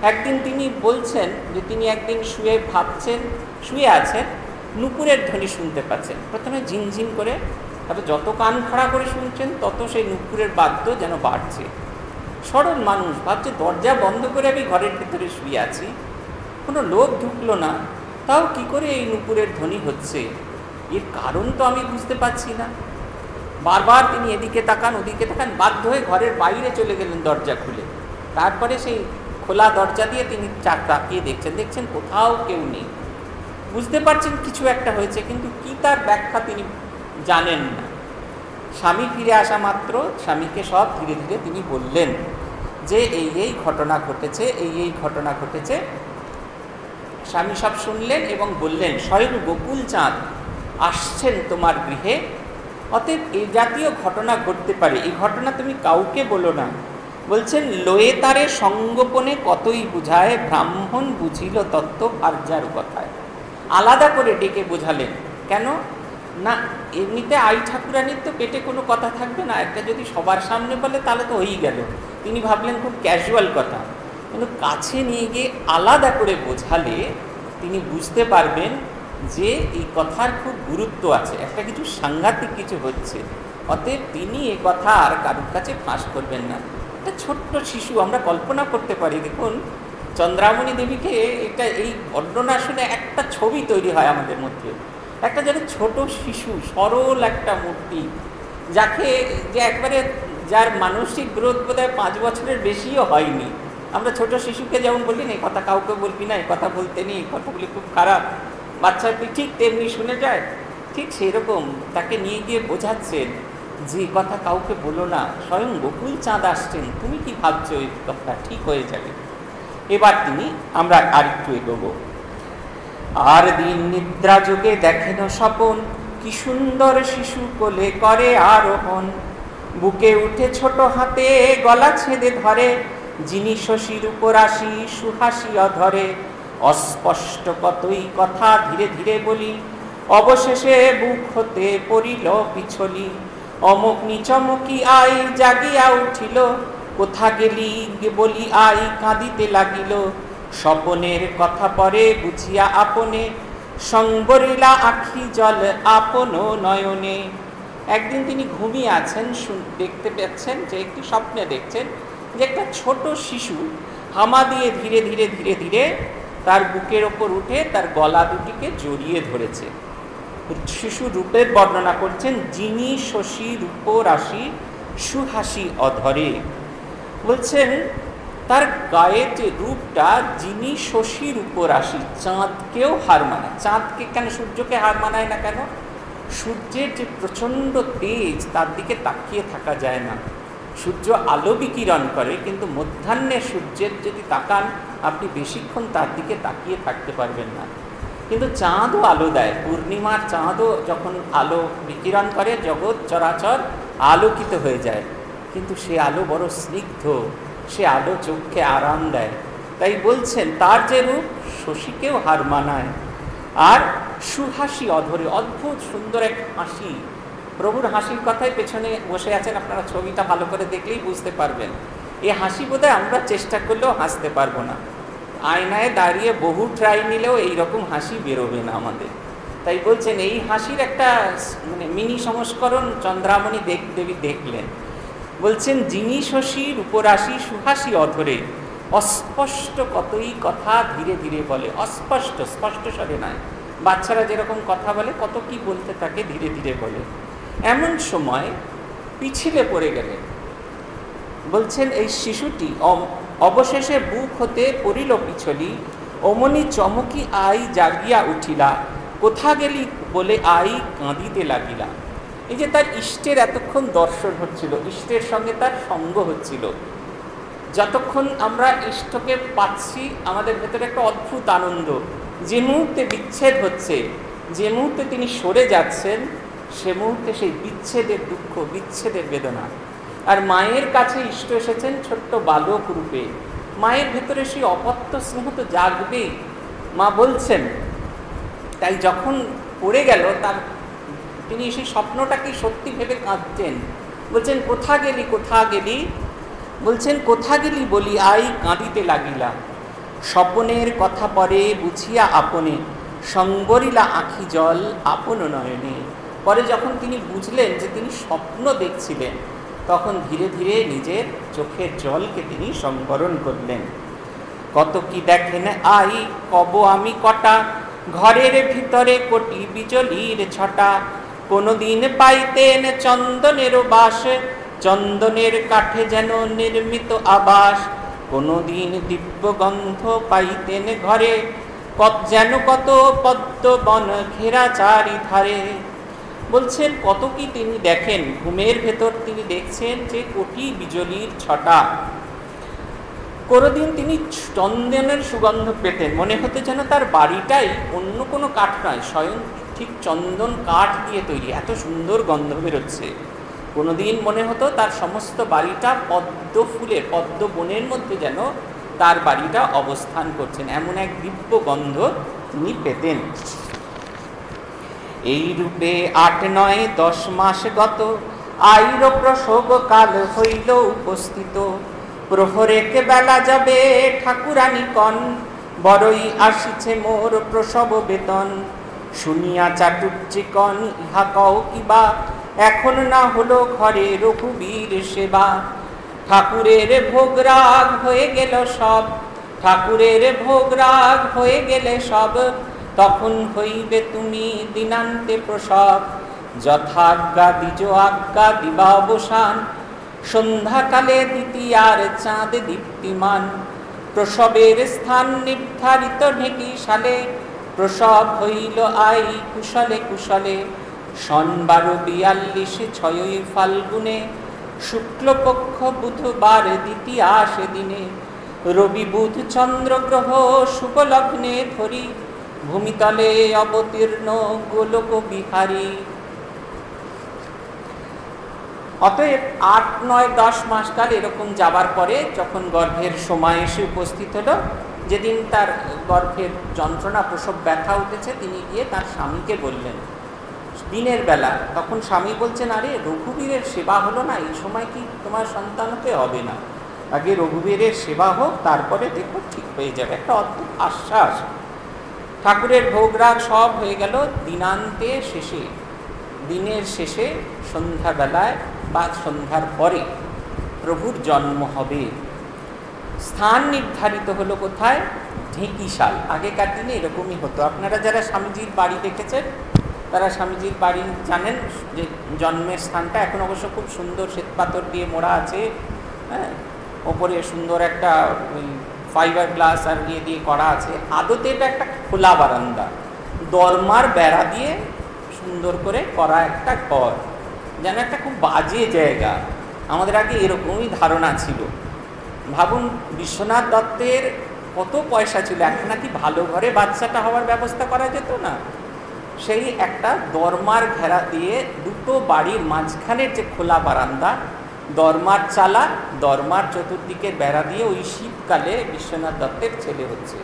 একদিন তিনি বলছেন যে তিনি একদিন শুয়ে আছেন, নুপুরের ধ্বনি শুনতে পাচ্ছেন। প্রথমে ঝিনঝিন করে, তারপর যত কান খাড়া করে শুনছেন তত সেই নুপুরের বাদ্য যেন বাড়ছে। সরল মানুষ ভাবছে দরজা বন্ধ করে আমি ঘরের ভেতরে শুয়ে আছি, কোনো লোক ঢুকলো না, তাও কি করে এই নুপুরের ধ্বনি হচ্ছে, এর কারণ তো আমি বুঝতে পারছি না। বারবার তিনি এদিকে তাকান ওদিকে তাকান, বাধ্য হয়ে ঘরের বাইরে চলে গেলেন দরজা খুলে। তারপরে সেই খোলা দরজা দিয়ে তিনি তাকিয়ে দেখছেন কোথাও কেউ নেই। বুঝতে পারছেন কিছু একটা হয়েছে, কিন্তু কি তার ব্যাখ্যা তিনি জানেন না। স্বামী ফিরে আসা মাত্র স্বামীকে সব ধীরে ধীরে তিনি বললেন যে এই ঘটনা ঘটেছে। স্বামী সব শুনলেন এবং বললেন, স্বয়ং গোকুল চাঁদ আসছেন তোমার গৃহে, অতএব এই জাতীয় ঘটনা ঘটতে পারে, এই ঘটনা তুমি কাউকে বলো না। বলছেন লয়ে তারে সঙ্গোপনে কতই বুঝায়, ব্রাহ্মণ বুঝিল তত্ত্ব ভার্যার কথায়। আলাদা করে ডেকে বোঝালেন। কেন না, এমনিতে আই ঠাকুরানির তো পেটে কোনো কথা থাকবে না, একটা যদি সবার সামনে বলে তাহলে তো হয়েই গেল। তিনি ভাবলেন খুব ক্যাজুয়াল কথা, কিন্তু কাছে নিয়ে গিয়ে আলাদা করে বোঝালে তিনি বুঝতে পারবেন যে এই কথার খুব গুরুত্ব আছে, একটা কিছু সাংঘাতিক কিছু হচ্ছে। অতএব তিনি এ কথা আর কারোর কাছে ফাঁস করবেন না। একটা ছোট্ট শিশু, আমরা কল্পনা করতে পারি, দেখুন চন্দ্রামণি দেবীকে এটা এই বর্ণনা শুনে একটা ছবি তৈরি হয় আমাদের মধ্যে, একটা যেন ছোট শিশু, সরল একটা মূর্তি, যে একবারে যার মানসিক গ্রোথ বোধহয় 5 বছরের বেশিও হয়নি। আমরা ছোট শিশুকে যেমন বলি না এই কথা কাউকে বলবি না, এই কথা বলতে নেই, এই কথাগুলি খুব খারাপ, বাচ্চাটি ঠিক তেমনি শুনে যায়। ঠিক সেরকম তাকে নিয়ে গিয়ে বোঝাচ্ছেন যে কথা কাউকে বলো না, স্বয়ং গোকুল চাঁদ আসছেন, তুমি কি ভাবছো এই কথা ঠিক হয়ে যাবে। এবার আমরা আরেকটু এগোবো। আর দিন নিদ্রা যোগে দেখেন স্বপন, কি সুন্দর শিশু কোলে করে আরোহণ। বুকে উঠে ছোট হাতে গলা ছেদে ধরে, যিনি শশীর উপর আসি সুহাসি অধরে। অস্পষ্ট কতই কথা ধীরে ধীরে বলি, অবশেষে বুক হতে পড়িল পিছলি। অমুক নিচমুকি আই জাগিয়া উঠিল, কোথা গেলি বলি আই কাঁদিতে লাগিল। স্বপনের কথা পরে বুঝিয়া আপনে, সংবরিলা আখি জল আপন নয়নে। একদিন তিনি ঘুমিয়ে আছেন, দেখতে পাচ্ছেন যে একটি স্বপ্নে দেখছেন যে একটা ছোট শিশু হামা দিয়ে ধীরে ধীরে ধীরে ধীরে তার বুকের ওপর উঠে তার গলা দুটিকে জড়িয়ে ধরেছে। শিশু রূপের বর্ণনা করছেন, যিনি শশী রূপ রাশি সুহাসি অধরে। বলছেন তার গায়ের যে রূপটা, যিনি শশীর উপর আসি, চাঁদকেও হার মানায়। চাঁদকে কেন, সূর্যকে হার মানায় না কেন? সূর্যের যে প্রচণ্ড তেজ, তার দিকে তাকিয়ে থাকা যায় না। সূর্য আলো বিকিরণ করে, কিন্তু মধ্যাহ্নে সূর্যের যদি তাকান আপনি বেশিক্ষণ তার দিকে তাকিয়ে থাকতে পারবেন না। কিন্তু চাঁদও আলো দেয়, পূর্ণিমার চাঁদও যখন আলো বিকিরণ করে জগৎ চরাচর আলোকিত হয়ে যায়, কিন্তু সে আলো বড় স্নিগ্ধ, সে আলো চোখকে আরাম দেয়। তাই বলছেন তার যে রূপ শশীকেও হার মানায়। আর সুহাসি অধরে, অদ্ভুত সুন্দর এক হাসি, প্রভুর হাসির কথাই পেছনে বসে আছেন, আপনারা ছবিটা ভালো করে দেখলেই বুঝতে পারবেন। এই হাসি বোধহয় আমরা চেষ্টা করলেও হাসতে পারবো না, আয়নায় দাঁড়িয়ে বহু ট্রাই নিলেও এইরকম হাসি বেরোবে না আমাদের। তাই বলছেন এই হাসির একটা মানে মিনি সংস্করণ চন্দ্রামণি দেবী দেখলেন। বলছেন যিনি শশী রূপরাশি সুহাসি অধরে, অস্পষ্ট কতই কথা ধীরে ধীরে বলে। অস্পষ্ট, স্পষ্ট স্বরে নয়, বাচ্চারা যেরকম কথা বলে কত কি বলতে থাকে ধীরে ধীরে বলে। এমন সময় পিছলে পড়ে গেলেন। বলছেন এই শিশুটি অবশেষে বুক হতে পড়িল পিছলি, অমনি চমকি আই জাগিয়া উঠিলা, কোথা গেলি বলে আই কাঁদিতে লাগিলা। এই যে তার ইষ্টের এতক্ষণ দর্শন হচ্ছিল, ইষ্টের সঙ্গে তার সঙ্গ হচ্ছিল। যতক্ষণ আমরা ইষ্টকে পাচ্ছি আমাদের ভেতরে একটা অদ্ভুত আনন্দ। যে মুহূর্তে বিচ্ছেদ হচ্ছে, যে মুহূর্তে তিনি সরে যাচ্ছেন, সে মুহূর্তে সেই বিচ্ছেদের দুঃখ, বিচ্ছেদের বেদনা। আর মায়ের কাছে ইষ্ট এসেছেন ছোট্ট বালক রূপে, মায়ের ভেতরে সেই অপত্য স্নেহ তো জাগবেই। মা বলছেন, তাই যখন পড়ে গেল তার তিনি সেই স্বপ্নটাকে সত্যি ভেবে কাঁদছেন। বলছেন কোথা গেলি, কোথা গেলি, বলছেন কোথা গেলি বলি আই কাঁদিতে লাগিলা, স্বপনের কথা পরে বুঝিয়া আপনে, সঙ্গরিলা আঁখি জল আপন নয়নে। পরে যখন তিনি বুঝলেন যে তিনি স্বপ্ন দেখছিলেন, তখন ধীরে ধীরে নিজের চোখের জলকে তিনি সংবরণ করলেন। কত কি দেখেন আই কব আমি কটা, ঘরের ভিতরে কোটি বিজলির ছটা, কোনদিন পাইতেন চন্দনেরও বাস, চন্দনের কাঠে যেন নির্মিত আবাস, কোনদিন দিব্য গন্ধ পাইতেন ঘরে, যেন কত পদ্ম বন ঘেরা চারিধারে। বলছেন কত কি তিনি দেখেন, ঘুমের ভেতর তিনি দেখছেন যে কোটি বিজলির ছটা। কোনোদিন তিনি চন্দনের সুগন্ধ পেতেন, মনে হতে যেন তার বাড়িটাই অন্য কোনো কাঠ নয়, স্বয়ং ঠিক চন্দন কাঠ দিয়ে তৈরি, এত সুন্দর গন্ধ বেরোচ্ছে। কোনোদিন মনে হতো তার সমস্ত বাড়িটা পদ্ম ফুলের, পদ্ম বনের মধ্যে যেন তার বাড়িটা অবস্থান করছেন, এমন এক দিব্য গন্ধ তিনি পেতেন। এই রূপে ৮-৯-১০ মাস গত, আইর প্রসব কাল হইল উপস্থিত, প্রহরেকে বেলা যাবে ঠাকুরানী কন, বড়ই আসিছে মোর প্রসব বেতন, শুনিয়া চাটুর্যিকন ইহা কও কিবা, এখন না হলো ঘরে রঘুবীর সেবা, ঠাকুরের ভোগরাগ হয়ে গেল সব, ঠাকুরের ভোগরাগ হয়ে গেলে সব, তখন হইবে তুমি দিনান্তে প্রসব, যথাজ্ঞা দ্বিজ আজ্ঞা দিবা অবসান, সন্ধ্যাকালে দ্বিতীয়ার চাঁদ দীপ্তিমান, প্রসবের স্থান নির্ধারিত ঢেকি সালে, প্রসব হইল আই কুশলে কুশলে, সন ১২৪২ ফাল্গুনে, শুক্লপক্ষ বুধবার দ্বিতীয়া সেদিনে, রবি বুধ চন্দ্রগ্রহ শুভলগ্নে ধরি, ভূমিতলে অবতীর্ণ গোলক বিহারী। অতএব ৮-৯-১০ মাস কাল এরকম যাবার পরে যখন গর্ভের সময় এসে উপস্থিত হলো, যেদিন তার গর্ভের যন্ত্রণা প্রসব ব্যথা উঠেছে, তিনি গিয়ে তার স্বামীকে বললেন দিনের বেলা। তখন স্বামী বলছেন, আরে রঘুবীরের সেবা হলো না, এই সময় কি তোমার সন্তানকে হবে না, আগে রঘুবীরের সেবা হোক, তারপরে দেখো ঠিক হয়ে যাবে। একটা অদ্ভুত আশ্বাস। ঠাকুরের ভোগরাগ সব হয়ে গেল। দিনান্তে শেষে, দিনের শেষে সন্ধ্যাবেলায় বা সন্ধ্যার পরে প্রভুর জন্ম হবে। স্থান নির্ধারিত হলো কোথায়? ঢেঁকিশাল। আগেকার দিনে এরকমই হতো। আপনারা যারা স্বামীজির বাড়ি দেখেছেন তারা স্বামীজির বাড়ি জানেন যে জন্মের স্থানটা এখন অবশ্য খুব সুন্দর শ্বেতপাথর দিয়ে মোড়া আছে, হ্যাঁ, ওপরে সুন্দর একটা ফাইবার গ্লাস আর দিয়ে করা আছে। আদতে এটা একটা খোলা বারান্দা, দরমার বেড়া দিয়ে সুন্দর করে করা একটা ঘর, যেন একটা খুব বাজে জায়গা। আমাদের আগে এরকমই ধারণা ছিল। ভাবুন, বিশ্বনাথ দত্তের কত পয়সা ছিল, এখন নাকি ভালো ঘরে বাচ্চাটা হওয়ার ব্যবস্থা করা যেত না। সেই একটা দরমার ঘেরা দিয়ে দুটো বাড়ির মাঝখানের যে খোলা বারান্দা, দরমার চালা, দরমার চতুর্দিকের বেড়া দিয়ে ওই শীতকালে বিশ্বনাথ দত্তের ছেলে হচ্ছে।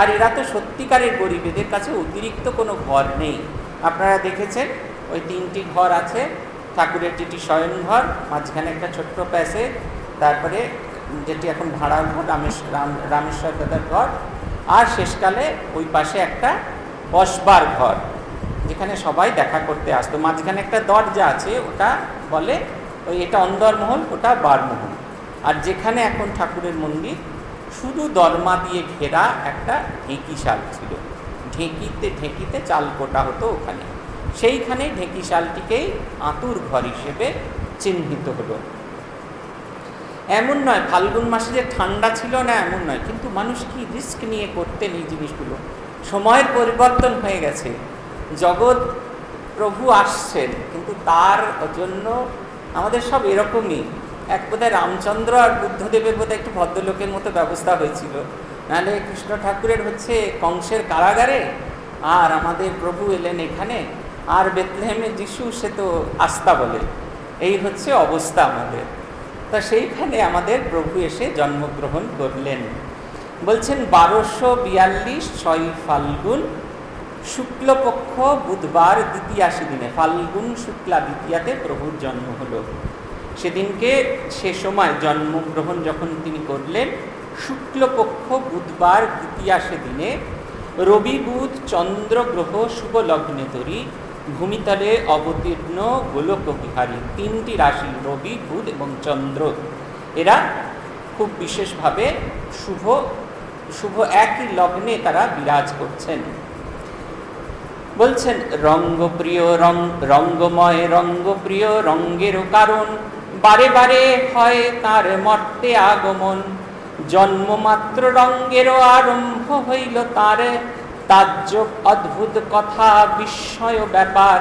আর এরা তো সত্যিকারের গরিব, এদের কাছে অতিরিক্ত কোনো ঘর নেই। আপনারা দেখেছেন ওই 3টি ঘর আছে, ঠাকুরের 2টি শয়ন ঘর, মাঝখানে একটা ছোট্ট প্যাসে, তারপরে যেটি এখন ভাড়ার ঘর রামেশ্বর দাদার ঘর, আর শেষকালে ওই পাশে একটা বসবার ঘর যেখানে সবাই দেখা করতে আসতো। মাঝখানে একটা দরজা আছে, ওটা বলে ওই এটা অন্দরমহল, ওটা বারমহল। আর যেখানে এখন ঠাকুরের মন্দির, শুধু দরমা দিয়ে ঘেরা একটা ঢেঁকিশাল ছিল, ঢেঁকিতে চাল কোটা হতো ওখানে। সেইখানে ঢেঁকিশালটিকেই আঁতুর ঘর হিসেবে চিহ্নিত হলো। এমন নয় ফাল্গুন মাসে যে ঠান্ডা ছিল না, এমন নয়, কিন্তু মানুষ কি রিস্ক নিয়ে করতেন এই জিনিসগুলো। সময়ের পরিবর্তন হয়ে গেছে, জগৎ প্রভু আসছেন, কিন্তু তার জন্য আমাদের সব এরকমই। এক বোধহয় রামচন্দ্র আর বুদ্ধদেবের বোধহয় একটু ভদ্রলোকের মতো ব্যবস্থা হয়েছিল, নাহলে কৃষ্ণ ঠাকুরের হচ্ছে কংসের কারাগারে, আর আমাদের প্রভু এলেন এখানে, আর বেথলেহেমে যিশু সে তো আস্থা বলে, এই হচ্ছে অবস্থা আমাদের। তা সেইখানে আমাদের প্রভু এসে জন্মগ্রহণ করলেন। বলছেন 1242 6 ফাল্গুন শুক্লপক্ষ বুধবার দ্বিতীয়াশী দিনে, ফাল্গুন শুক্লা দ্বিতীয়াতে প্রভুর জন্ম হলো। সেদিনকে সে সময় জন্মগ্রহণ যখন তিনি করলেন, শুক্লপক্ষ বুধবার দ্বিতীয়াশী দিনে রবি বুধ চন্দ্র গ্রহ শুভ লগ্নে তরি ভূমিতলে অবতীর্ণ গোলক বিহারী। 3টি রাশি রবি বুধ এবং চন্দ্র, এরা খুব বিশেষভাবে শুভ একই লগ্নে তারা বিরাজ করছেন। বলছেন রঙ্গপ্রিয় রঙ্গময় রঙ্গপ্রিয় রঙ্গেরও কারণ, বারে বারে হয় তার মর্তে আগমন। জন্মমাত্র রঙ্গেরও আরম্ভ হইল তার, তাজ্জব অদ্ভুত কথা বিস্ময় ব্যাপার।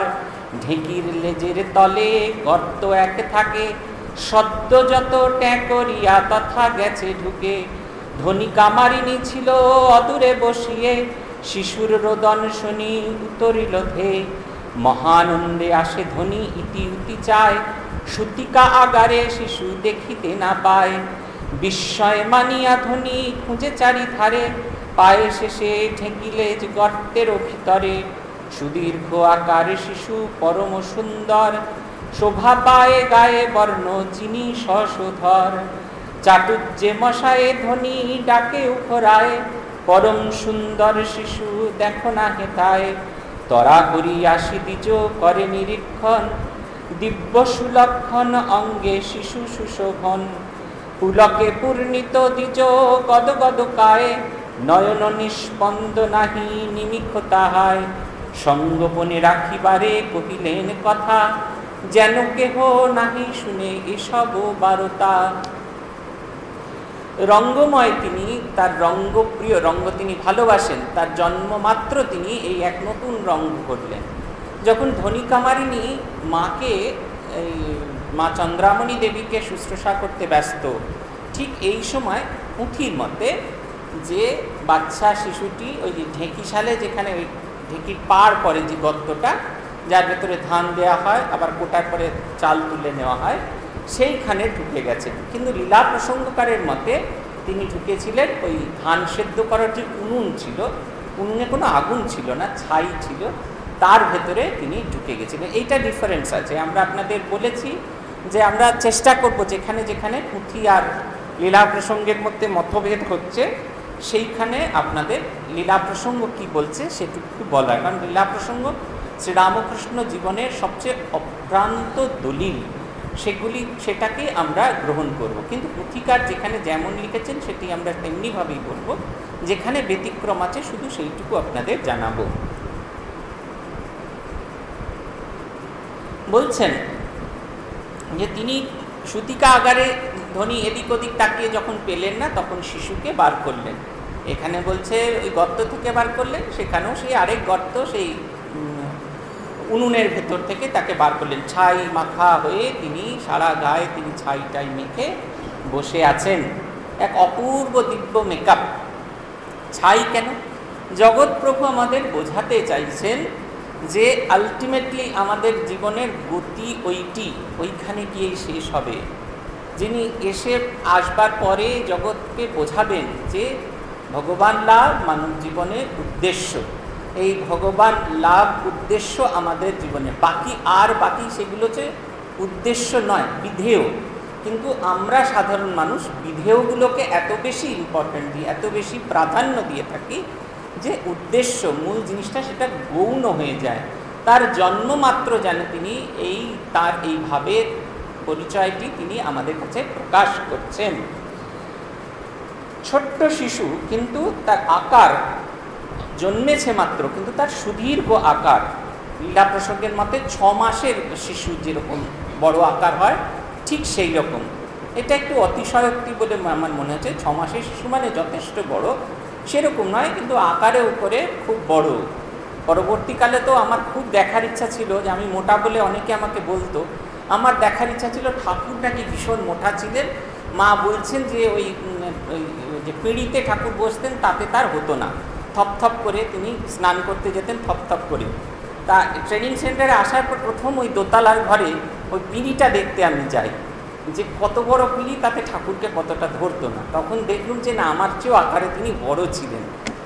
ঢেঁকির লেজের তলে গর্ত এক থাকে, সদ্য যত ট্যাঁকরিয়া তথা গেছে ঢুকে। ধনী কামারিনী ছিল অদূরে বসিয়ে, শিশুর রোদন শুনি উতরিল ধে। মহানন্দে আসে ধনী ইতি উতি চায়, সুতিকা আগারে শিশু দেখিতে না পায়। বিস্ময় মানিয়া ধনী খুঁজে চারিধারে, পায়ে শেষে ঢেঁকিলেজ গর্তের ভিতরে। সুদীর্ঘ আকারে শিশু পরম সুন্দর, শোভা পায়ে গায়ে বর্ণ যিনি শশধর। চাটুজ্জে মশায়ে ধনী ডাকে উখরায়, পরম সুন্দর শিশু দেখো না হেতায়। তরা করি আসি দ্বিজ করে নিরীক্ষণ, দিব্য সুলক্ষণ অঙ্গে শিশু সুশোভন। পুলকে পূর্ণিত দ্বিজ গদগদ কায়ে, নয়ন নিষ্পন্দ নাহি নিমিখ তাহায়। সঙ্গোপনে রাখিবারে কহিলেন কথা, যেন কেহ নাহি শুনে এসব বারতা। রঙ্গময় তিনি, তার রঙ্গপ্রিয়, রঙ্গ তিনি ভালোবাসেন, তার জন্মমাত্র তিনি এই এক নতুন রঙ্গ করলেন। যখন ধনী কামারিনী মাকে, এই মা চন্দ্রামণি দেবীকে শুশ্রূষা করতে ব্যস্ত, ঠিক এই সময় পুঁথির মতে যে বাচ্চা শিশুটি ওই যে ঢেঁকিশালে, যেখানে ওই ঢেঁকির পার পরে যে গর্তটা, যার ভেতরে ধান দেওয়া হয়, আবার কোটার পরে চাল তুলে নেওয়া হয়, সেইখানে ঢুকে গেছেন। কিন্তু লীলা প্রসঙ্গকারের মতে তিনি ঢুকেছিলেন ওই ধান সেদ্ধ করার যে উনুন ছিল, উনুনে কোনো আগুন ছিল না, ছাই ছিল, তার ভেতরে তিনি ঢুকে গেছিলেন। এইটা ডিফারেন্স আছে। আমরা আপনাদের বলেছি যে আমরা চেষ্টা করব যেখানে যেখানে পুঁথি আর লীলা প্রসঙ্গের মধ্যে মতভেদ হচ্ছে, সেইখানে আপনাদের লীলা প্রসঙ্গ কি বলছে সেটুকু বলা। কারণ লীলা প্রসঙ্গ শ্রীরামকৃষ্ণ জীবনের সবচেয়ে অভ্রান্ত দলিল, সেটাকে আমরা গ্রহণ করব। কিন্তু পুঁথিকার যেখানে যেমন লিখেছেন সেটি আমরা তেমনিভাবেই বলব, যেখানে ব্যতিক্রম আছে শুধু সেইটুকু আপনাদের জানাবো। বলছেন যে তিনি সুতিকা আগারে ধনী এদিক ওদিক তাকিয়ে যখন পেলেন না, তখন শিশুকে বার করলেন। এখানে বলছে ওই গর্ত থেকে বার করলেন, সেখানেও সেই আরেক গর্ত, সেই উনুনের ভেতর থেকে তাকে বার করলেন। ছাই মাখা হয়ে তিনি সারা গায়ে তিনি ছাইটাই মেখে বসে আছেন। এক অপূর্ব দিব্য মেকআপ, ছাই কেন? জগৎপ্রভু আমাদের বোঝাতে চাইছেন যে আলটিমেটলি আমাদের জীবনের গতি ওইখানে গিয়েই শেষ হবে। যিনি এসে আসবার পরে জগৎকে বোঝাবেন যে ভগবান লাভ মানব জীবনের উদ্দেশ্য, এই ভগবান লাভ উদ্দেশ্য আমাদের জীবনে, বাকি সেগুলো যে উদ্দেশ্য নয়, বিধেয়। কিন্তু আমরা সাধারণ মানুষ বিধেয়গুলোকে এত বেশি ইম্পর্ট্যান্ট দিই, এত বেশি প্রাধান্য দিয়ে থাকি যে উদ্দেশ্য, মূল জিনিসটা সেটা গৌণ হয়ে যায়। তার জন্মমাত্র যেন তিনি তার এই ভাবের পরিচয়টি তিনি আমাদের কাছে প্রকাশ করছেন। ছোট্ট শিশু, কিন্তু তার আকার জন্মেছে মাত্র, কিন্তু তার সুদীর্ঘ আকার। লীলা প্রসঙ্গের মতে 6 মাসের শিশু যেরকম বড় আকার হয়, ঠিক সেই রকম। এটা একটু অতিশয়োক্তি বলে আমার মনে হচ্ছে। 6 মাসের শিশু মানে যথেষ্ট বড় সেরকম নয়, কিন্তু আকারে উপরে খুব বড়। পরবর্তীকালে তো আমার খুব দেখার ইচ্ছা ছিল, যে আমি মোটা বলে অনেকে আমাকে বলতো, আমার দেখার ইচ্ছা ছিল ঠাকুর নাকি ভীষণ মোটা ছিলেন। মা বলছেন যে ওই যে পিঁড়িতে ঠাকুর বসতেন তাতে তার হতো না, থপথপ করে তিনি স্নান করতে যেতেন থপথপ করে। তা ট্রেনিং সেন্টারে আসার পর প্রথম ওই দোতলার ঘরে ওই পিঁড়িটা দেখতে আমি যাই, যে কত বড় পিঁড়ি, তাতে ঠাকুরকে কতটা ধরতো না। তখন দেখলুম যে না, আমার চেয়েও আকারে তিনি বড় ছিলেন,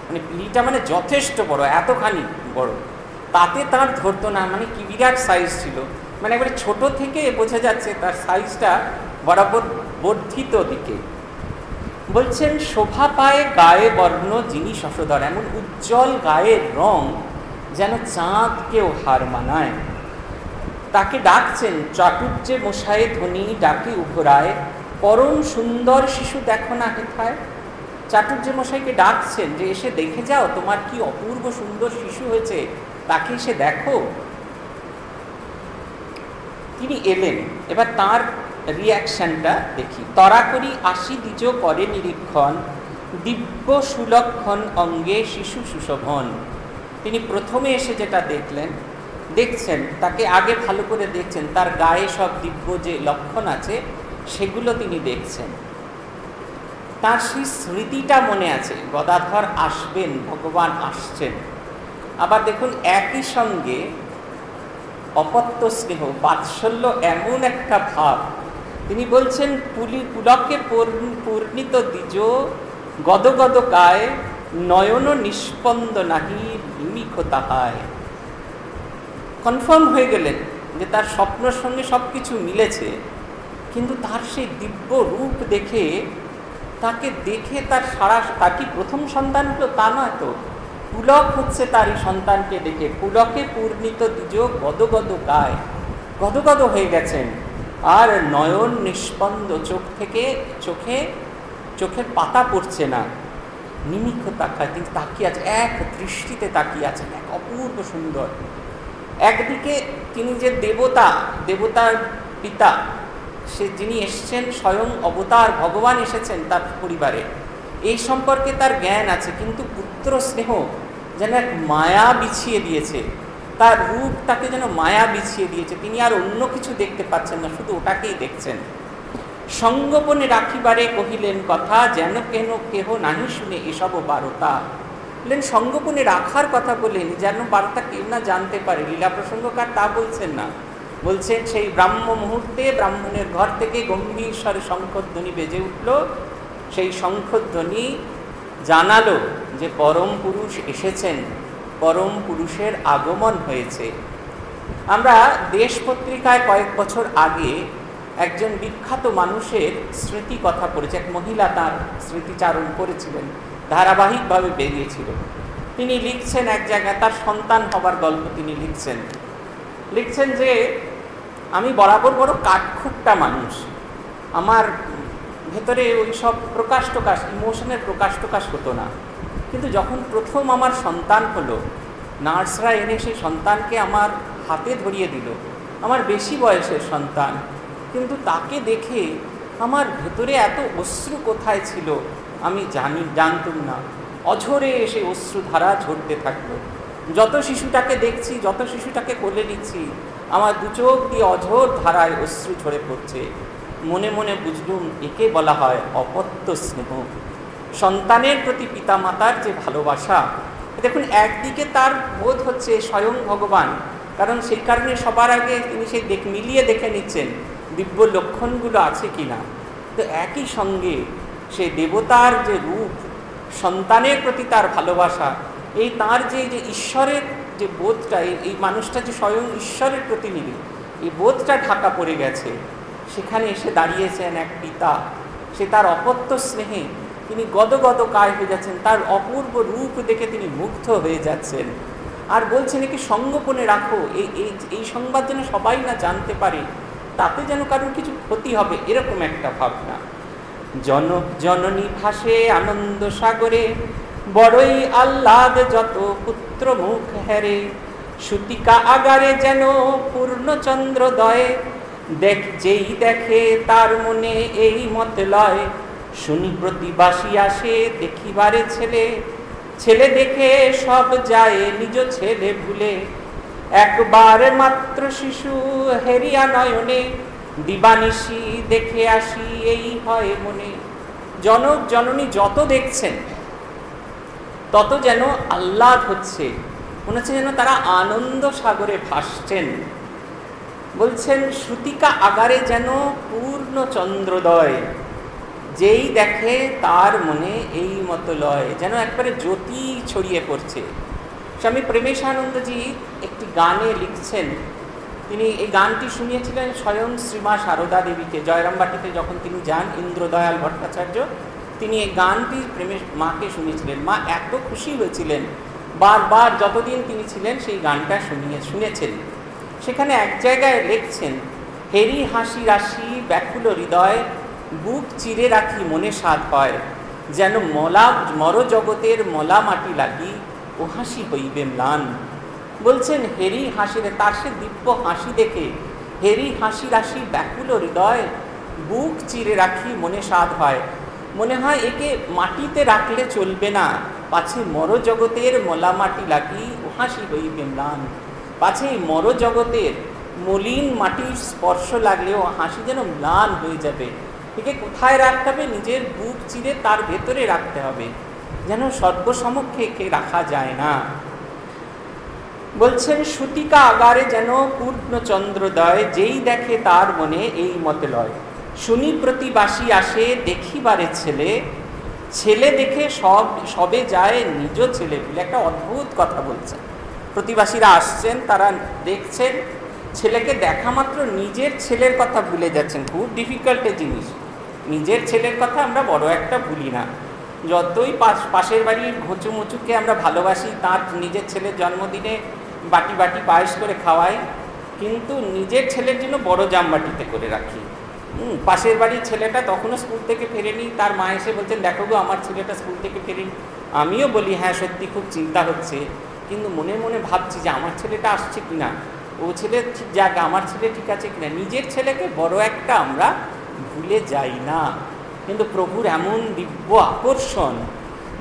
মানে পিঁড়িটা মানে যথেষ্ট বড়, এতখানি বড়, তাতে তার ধরতো না, মানে কি বিরাট সাইজ ছিল। মানে একবারে ছোট থেকে বোঝা যাচ্ছে তার সাইজটা বরাবর বর্ধিত দিকে। বলছেন শোভা পায় গায়ে বর্ণ যিনি শশধর, এমন উজ্জ্বল গায়ের রং যেন চাঁদকেও হার মানায়। তাকে ডাকছেন চাটুর্যে মশায়ে ধ্বনি ডাকে উভরায়, পরম সুন্দর শিশু দেখো না হেথায়। চাটুর্যে মশাইকে ডাকছেন যে এসে দেখে যাও, তোমার কি অপূর্ব সুন্দর শিশু হয়েছে, তাকে এসে দেখো। তিনি এলেন, এবার তার রিয়াকশনটা দেখি। তরা করি আসি দ্বিজ করে নিরীক্ষণ, দিব্য সুলক্ষণ অঙ্গে শিশু সুশোভন। তিনি প্রথমে এসে যেটা দেখছেন, তাকে আগে ভালো করে দেখছেন, তার গায়ে সব দিব্য যে লক্ষণ আছে সেগুলো তিনি দেখছেন। তার সেই স্মৃতিটা মনে আছে, গদাধর আসবেন, ভগবান আসছেন। আবার দেখুন একই সঙ্গে অপত্য স্নেহ, বাৎসল্য এমন একটা ভাব। তিনি বলছেন পুলকে পূর্ণিত দ্বিজ গদগদ কায়, নয়ন নিষ্পন্দ নাহি নিমিখ তাহায়। কনফার্ম হয়ে গেলেন যে তার স্বপ্নের সঙ্গে সব কিছু মিলেছে, কিন্তু তার সেই দিব্য রূপ দেখে, তার কি প্রথম সন্তান হলো তা নয় তো, পুলক হচ্ছে তারই সন্তানকে দেখে। পুলকে পূর্ণিত দ্বিজ গদগদ কায়, গদগদ হয়ে গেছেন। আর নয়ন নিষ্পন্দ, চোখের পাতা পড়ছে না, নিমিখ তাকায়, তিনি তাকিয়ে আছে, এক দৃষ্টিতে তাকিয়ে আছেন, এক অপূর্ব সুন্দর। একদিকে তিনি যে দেবতার পিতা, সে যিনি এসছেন স্বয়ং অবতার ভগবান এসেছেন তার পরিবারে, এই সম্পর্কে তার জ্ঞান আছে, কিন্তু পুত্র স্নেহ যেন এক মায়া বিছিয়ে দিয়েছে, তার রূপ তাকে যেন মায়া বিছিয়ে দিয়েছে। তিনি আর অন্য কিছু দেখতে পাচ্ছেন না, শুধু ওটাকেই দেখছেন। সঙ্গোপনে রাখিবারে কহিলেন কথা, যেন কেহ নাহি শুনে এসব বারতা। বললেন সঙ্গোপনে রাখার কথা বলেন, যেন বারতা কেউ না জানতে পারে। লীলা প্রসঙ্গকার তা বলছেন না, বলছেন সেই ব্রাহ্ম মুহূর্তে ব্রাহ্মণের ঘর থেকে গম্ভীর স্বরে শঙ্খধ্বনি বেজে উঠল। সেই শঙ্খধ্বনি জানালো যে পরম পুরুষ এসেছেন, পরম পুরুষের আগমন হয়েছে। আমরা দেশ পত্রিকায় কয়েক বছর আগে একজন বিখ্যাত মানুষের স্মৃতি কথা পড়েছে, এক মহিলা তার স্মৃতিচারণ করেছিলেন, ধারাবাহিকভাবে বেরিয়েছিল। তিনি লিখছেন এক জায়গায় তার সন্তান হবার গল্প তিনি লিখছেন যে আমি বরাবর বড় কাঠখোট্টা মানুষ, আমার ভেতরে ওই সব ইমোশনের প্রকাশ হতো না। কিন্তু যখন প্রথম আমার সন্তান হলো, নার্সরা এনে সেই সন্তানকে আমার হাতে ধরিয়ে দিল, আমার বেশি বয়সের সন্তান, কিন্তু তাকে দেখে আমার ভেতরে এত অশ্রু কোথায় ছিল আমি জানতাম না। অঝরে এসে অশ্রুধারা ঝরতে থাকলো। যত শিশুটাকে দেখছি, যত শিশুটাকে কোলে নিচ্ছি, আমার দু চোখ দিয়ে অঝোর ধারায় অশ্রু ঝরে পড়ছে। মনে মনে বুঝলুম একে বলা হয় অপত্য স্নেহ। সন্তানের প্রতি পিতামাতার যে ভালোবাসা, দেখুন একদিকে তার বোধ হচ্ছে স্বয়ং ভগবান, কারণ সেই কারণে সবার আগে তিনি সেই মিলিয়ে দেখে নিচ্ছেন দিব্য লক্ষণগুলো আছে কিনা। তো একই সঙ্গে সে দেবতার যে রূপ, সন্তানের প্রতি তার ভালোবাসা, এই তার যে ঈশ্বরের যে বোধটা, এই মানুষটা যে স্বয়ং ঈশ্বরের প্রতিনিধি, এই বোধটা ঢাকা পড়ে গেছে। সেখানে এসে দাঁড়িয়েছেন এক পিতা, সে তার অপত্য স্নেহে তিনি গদগদ কায় হয়ে যাচ্ছেন, তার অপূর্ব রূপ দেখে তিনি মুগ্ধ হয়ে যাচ্ছেন। আর বলছেন একে সঙ্গোপনে রাখো, এই সংবাদ যেন সবাই না জানতে পারে, তাতে যেন কারোর কিছু ক্ষতি হবে, এরকম একটা ভাবনা। জনক জননী ভাসে আনন্দ সাগরে, বড়ই আহ্লাদ যত পুত্র মুখ হেরে, সুতিকা আগারে যেন পূর্ণচন্দ্রোদয়, যেই দেখে তার মনে এই মত লয়, শুনি প্রতিবাসী আসে দেখিবারে ছেলে, ছেলে দেখে সব যায় নিজ ছেলে ভুলে, একবার মাত্র শিশু হেরিয়া নয়নে, দিবানিশি দেখে আসি এই হয় মনে। জনক জননী যত দেখছেন তত যেন আহ্লাদ হচ্ছে, মনে হচ্ছে যেন তারা আনন্দ সাগরে ভাসছেন। বলছেন শ্রুতিকা আগারে যেন পূর্ণ চন্দ্রোদয়, যেই দেখে তার মনে এই মতো লয়, যেন একবারে জ্যোতি ছড়িয়ে পড়ছে। স্বামী প্রেমেশানন্দজি একটি গানে লিখছেন, তিনি এই গানটি শুনিয়েছিলেন স্বয়ং শ্রীমা সারদা দেবীকে জয়রামবাটিতে যখন তিনি যান। ইন্দ্রদয়াল ভট্টাচার্য তিনি এই গানটি মাকে শুনিয়েছিলেন। মা এত খুশি হয়েছিলেন, বারবার যতদিন তিনি ছিলেন সেই গানটা শুনেছেন। সেখানে এক জায়গায় লিখছেন, হেরি হাসি রাশি ব্যাকুল হৃদয়, বুক চিরে রাখি মনে সাধ হয়, যেন মর জগতের মলা মাটি লাগি ও হাসি হইবে ম্লান। বলছেন হেরি হাসি, তার সে দিব্য হাসি দেখে হেরি হাসি রাশি ব্যাকুল হৃদয়, বুক চিরে রাখি মনে সাধ হয়, মনে হয় একে মাটিতে রাখলে চলবে না, পাছে মর জগতের মলা মাটি লাগি ও হাসি হইবে ম্লান। পাছে এই মর জগতের মলিন মাটির স্পর্শ লাগলেও হাসি যেন ম্লান হয়ে যাবে। একে কোথায় রাখতে হবে? নিজের বুক চিরে তার ভেতরে রাখতে হবে, যেন সর্বসমক্ষে একে রাখা যায় না। বলছেন সুতিকা আগারে যেন পূর্ণ চন্দ্রোদয়, যেই দেখে তার মনে এই মতে লয়, শুনি প্রতিবাসী আসে দেখিবারে ছেলে, ছেলে দেখে সবে যায় নিজ ছেলে ভুলে। একটা অদ্ভুত কথা বলছেন, প্রতিবাসীরা আসছেন, তারা দেখছেন, ছেলেকে দেখা মাত্র নিজের ছেলের কথা ভুলে যাচ্ছেন। খুব ডিফিকাল্ট জিনিস, নিজের ছেলের কথা আমরা বড় একটা ভুলি না। যতই পাশের বাড়ির ঘুচুমুচুকে আমরা ভালোবাসি, তার নিজের ছেলের জন্মদিনে বাটি বাটি পায়েস করে খাওয়াই, কিন্তু নিজের ছেলের জন্য বড় জামবাটিতে করে রাখি। পাশের বাড়ির ছেলেটা তখনও স্কুল থেকে ফেরেনি, তার মা এসে বলছেন দেখো গো আমার ছেলেটা স্কুল থেকে ফেরেনি। আমিও বলি হ্যাঁ সত্যি খুব চিন্তা হচ্ছে, কিন্তু মনে মনে ভাবছি যে আমার ছেলেটা আসছে কিনা, ও ছেলে ঠিক যাক, আমার ছেলে ঠিক আছে কিনা। নিজের ছেলেকে বড় একটা আমরা ভুলে যাই না, কিন্তু প্রভুর এমন দিব্য আকর্ষণ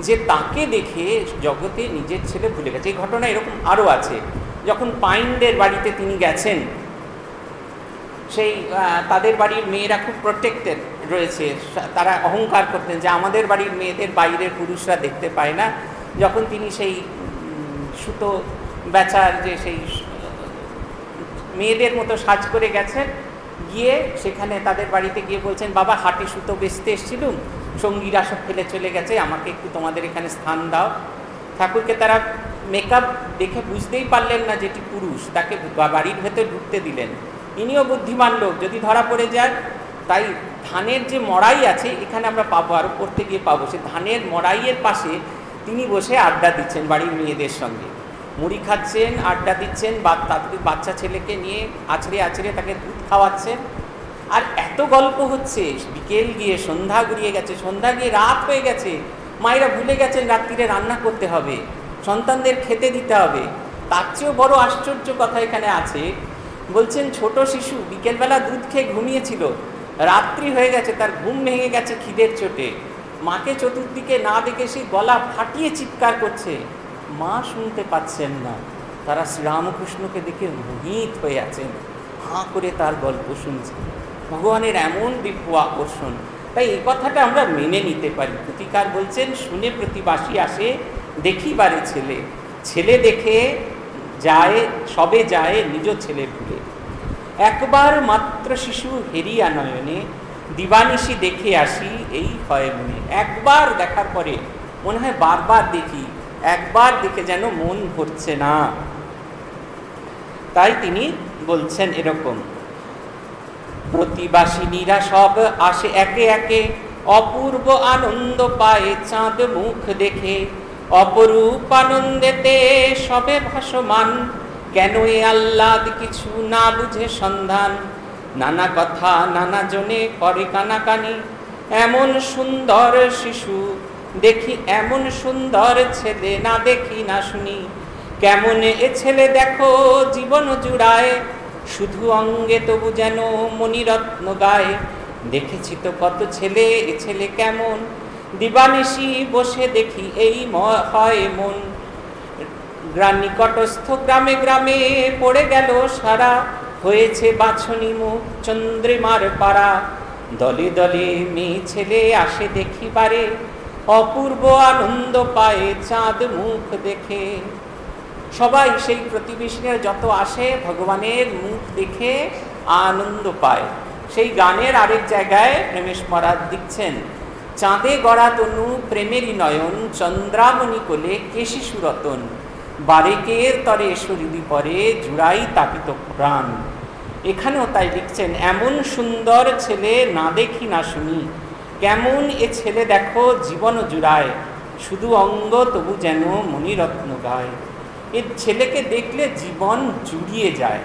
যে তাকে দেখে জগতে নিজের ছেলে ভুলে গেছে। এই ঘটনা এরকম আরও আছে। যখন পাইন্ডের বাড়িতে তিনি গেছেন, সেই তাদের বাড়ির মেয়েরা খুব প্রোটেক্টেড রয়েছে, তারা অহংকার করতেন যে আমাদের বাড়ির মেয়েদের বাইরের পুরুষরা দেখতে পায় না। যখন তিনি সেই সুতো বেচার যে সেই মেয়েদের মতো সাজ করে গেছেন, গিয়ে সেখানে তাদের বাড়িতে গিয়ে বলছেন বাবা হাটে সুতো বেচতে এসেছিলুম, সঙ্গীরা সব ফেলে চলে গেছে, আমাকে একটু তোমাদের এখানে স্থান দাও। ঠাকুরকে তারা মেকআপ দেখে বুঝতেই পারলেন না যেটি পুরুষ, তাকে বাড়ির ভেতর ঢুকতে দিলেন। ইনিও বুদ্ধিমান লোক, যদি ধরা পড়ে যায়, তাই ধানের যে মড়াই আছে এখানে আমরা পাবো, আরও পড়তে গিয়ে পাবো, সে ধানের মড়াইয়ের পাশে তিনি বসে আড্ডা দিচ্ছেন বাড়ির মেয়েদের সঙ্গে, মুড়ি খাচ্ছেন, আড্ডা দিচ্ছেন, তাদের বাচ্চা ছেলেকে নিয়ে আছড়ে আছড়ে তাকে দুধ খাওয়াচ্ছেন। আর এত গল্প হচ্ছে, বিকেল গিয়ে সন্ধ্যা গড়িয়ে গেছে, সন্ধ্যা গিয়ে রাত হয়ে গেছে, মায়েরা ভুলে গেছেন রাত্রিরে রান্না করতে হবে, সন্তানদের খেতে দিতে হবে। তার চেয়েও বড় আশ্চর্য কথা এখানে আছে। বলছেন ছোট শিশু বিকেলবেলা দুধ খেয়ে ঘুমিয়েছিল, রাত্রি হয়ে গেছে, তার ঘুম ভেঙে গেছে খিদের চোটে, মাকে চতুর্দিকে না দেখে সেই গলা ফাটিয়ে চিৎকার করছে, মা শুনতে পাচ্ছেন না। তারা শ্রীরামকৃষ্ণকে দেখে মোহিত হয়ে আছেন, হাঁ করে তার গল্প শুনছেন। ভগবানের এমন দিব্য আকর্ষণ। তাই এই কথাটা আমরা মেনে নিতে পারি। পুথিকার বলছেন, শুনে প্রতিবাসী আসে দেখিবারে ছেলে, ছেলে দেখে যায় সবে যায় নিজ ছেলে ভুলে। একবার মাত্র শিশু হেরিয়া নয়নে, দিবানিশি দেখে আসি এই হয় মনে। একবার দেখার পরে মনে হয় বারবার দেখি, একবার দেখে যেন মন ভরছে না। তাই তিনি বলছেন এরকম, প্রতিবাসিনীরা সব আসে একে একে, অপূর্ব আনন্দ পায় চাঁদ মুখ দেখে। অপরূপ আনন্দেতে সবে ভাসমান, কেন এ আহ্লাদ কিছু না বুঝে সন্ধান। নানা কথা নানা জনে করে কানাকানি, এমন সুন্দর শিশু দেখি, এমন সুন্দর ছেলে না দেখি না শুনি। কেমন এ ছেলে দেখো জীবন জুড়ায়, শুধু অঙ্গে তবু যেন মণিরত্ন গায়ে। দেখেছি তো কত ছেলে, এ ছেলে কেমন, দিবানিশি বসে দেখি এই হয় মন। নিকটস্থ গ্রামে গ্রামে পড়ে গেল সারা, হয়েছে বাছনি মুখ চন্দ্রিমার পাড়া। দলে দলে মেয়ে ছেলে আসে দেখিবারে, অপূর্ব আনন্দ পায় চাঁদ মুখ দেখে। সবাই সেই প্রতিবেশীরা যত আসে ভগবানের মুখ দেখে আনন্দ পায়। সেই গানের আরেক জায়গায় প্রেমেশ মহারাজ দিচ্ছেন, চাঁদে গড়া তনু প্রেমেরই নয়ন, চন্দ্রামণি কোলে কেশি সুরতন। বারেকের তরে সরিদি পরে জুড়াই তাপিত প্রাণ। এখানেও তাই লিখছেন, এমন সুন্দর ছেলে না দেখি না শুনি। কেমন এ ছেলে দেখো জীবন জুড়ায়, শুধু অঙ্গ তবু যেন মণিরত্ন গায়। এ ছেলেকে দেখলে জীবন জুড়িয়ে যায়।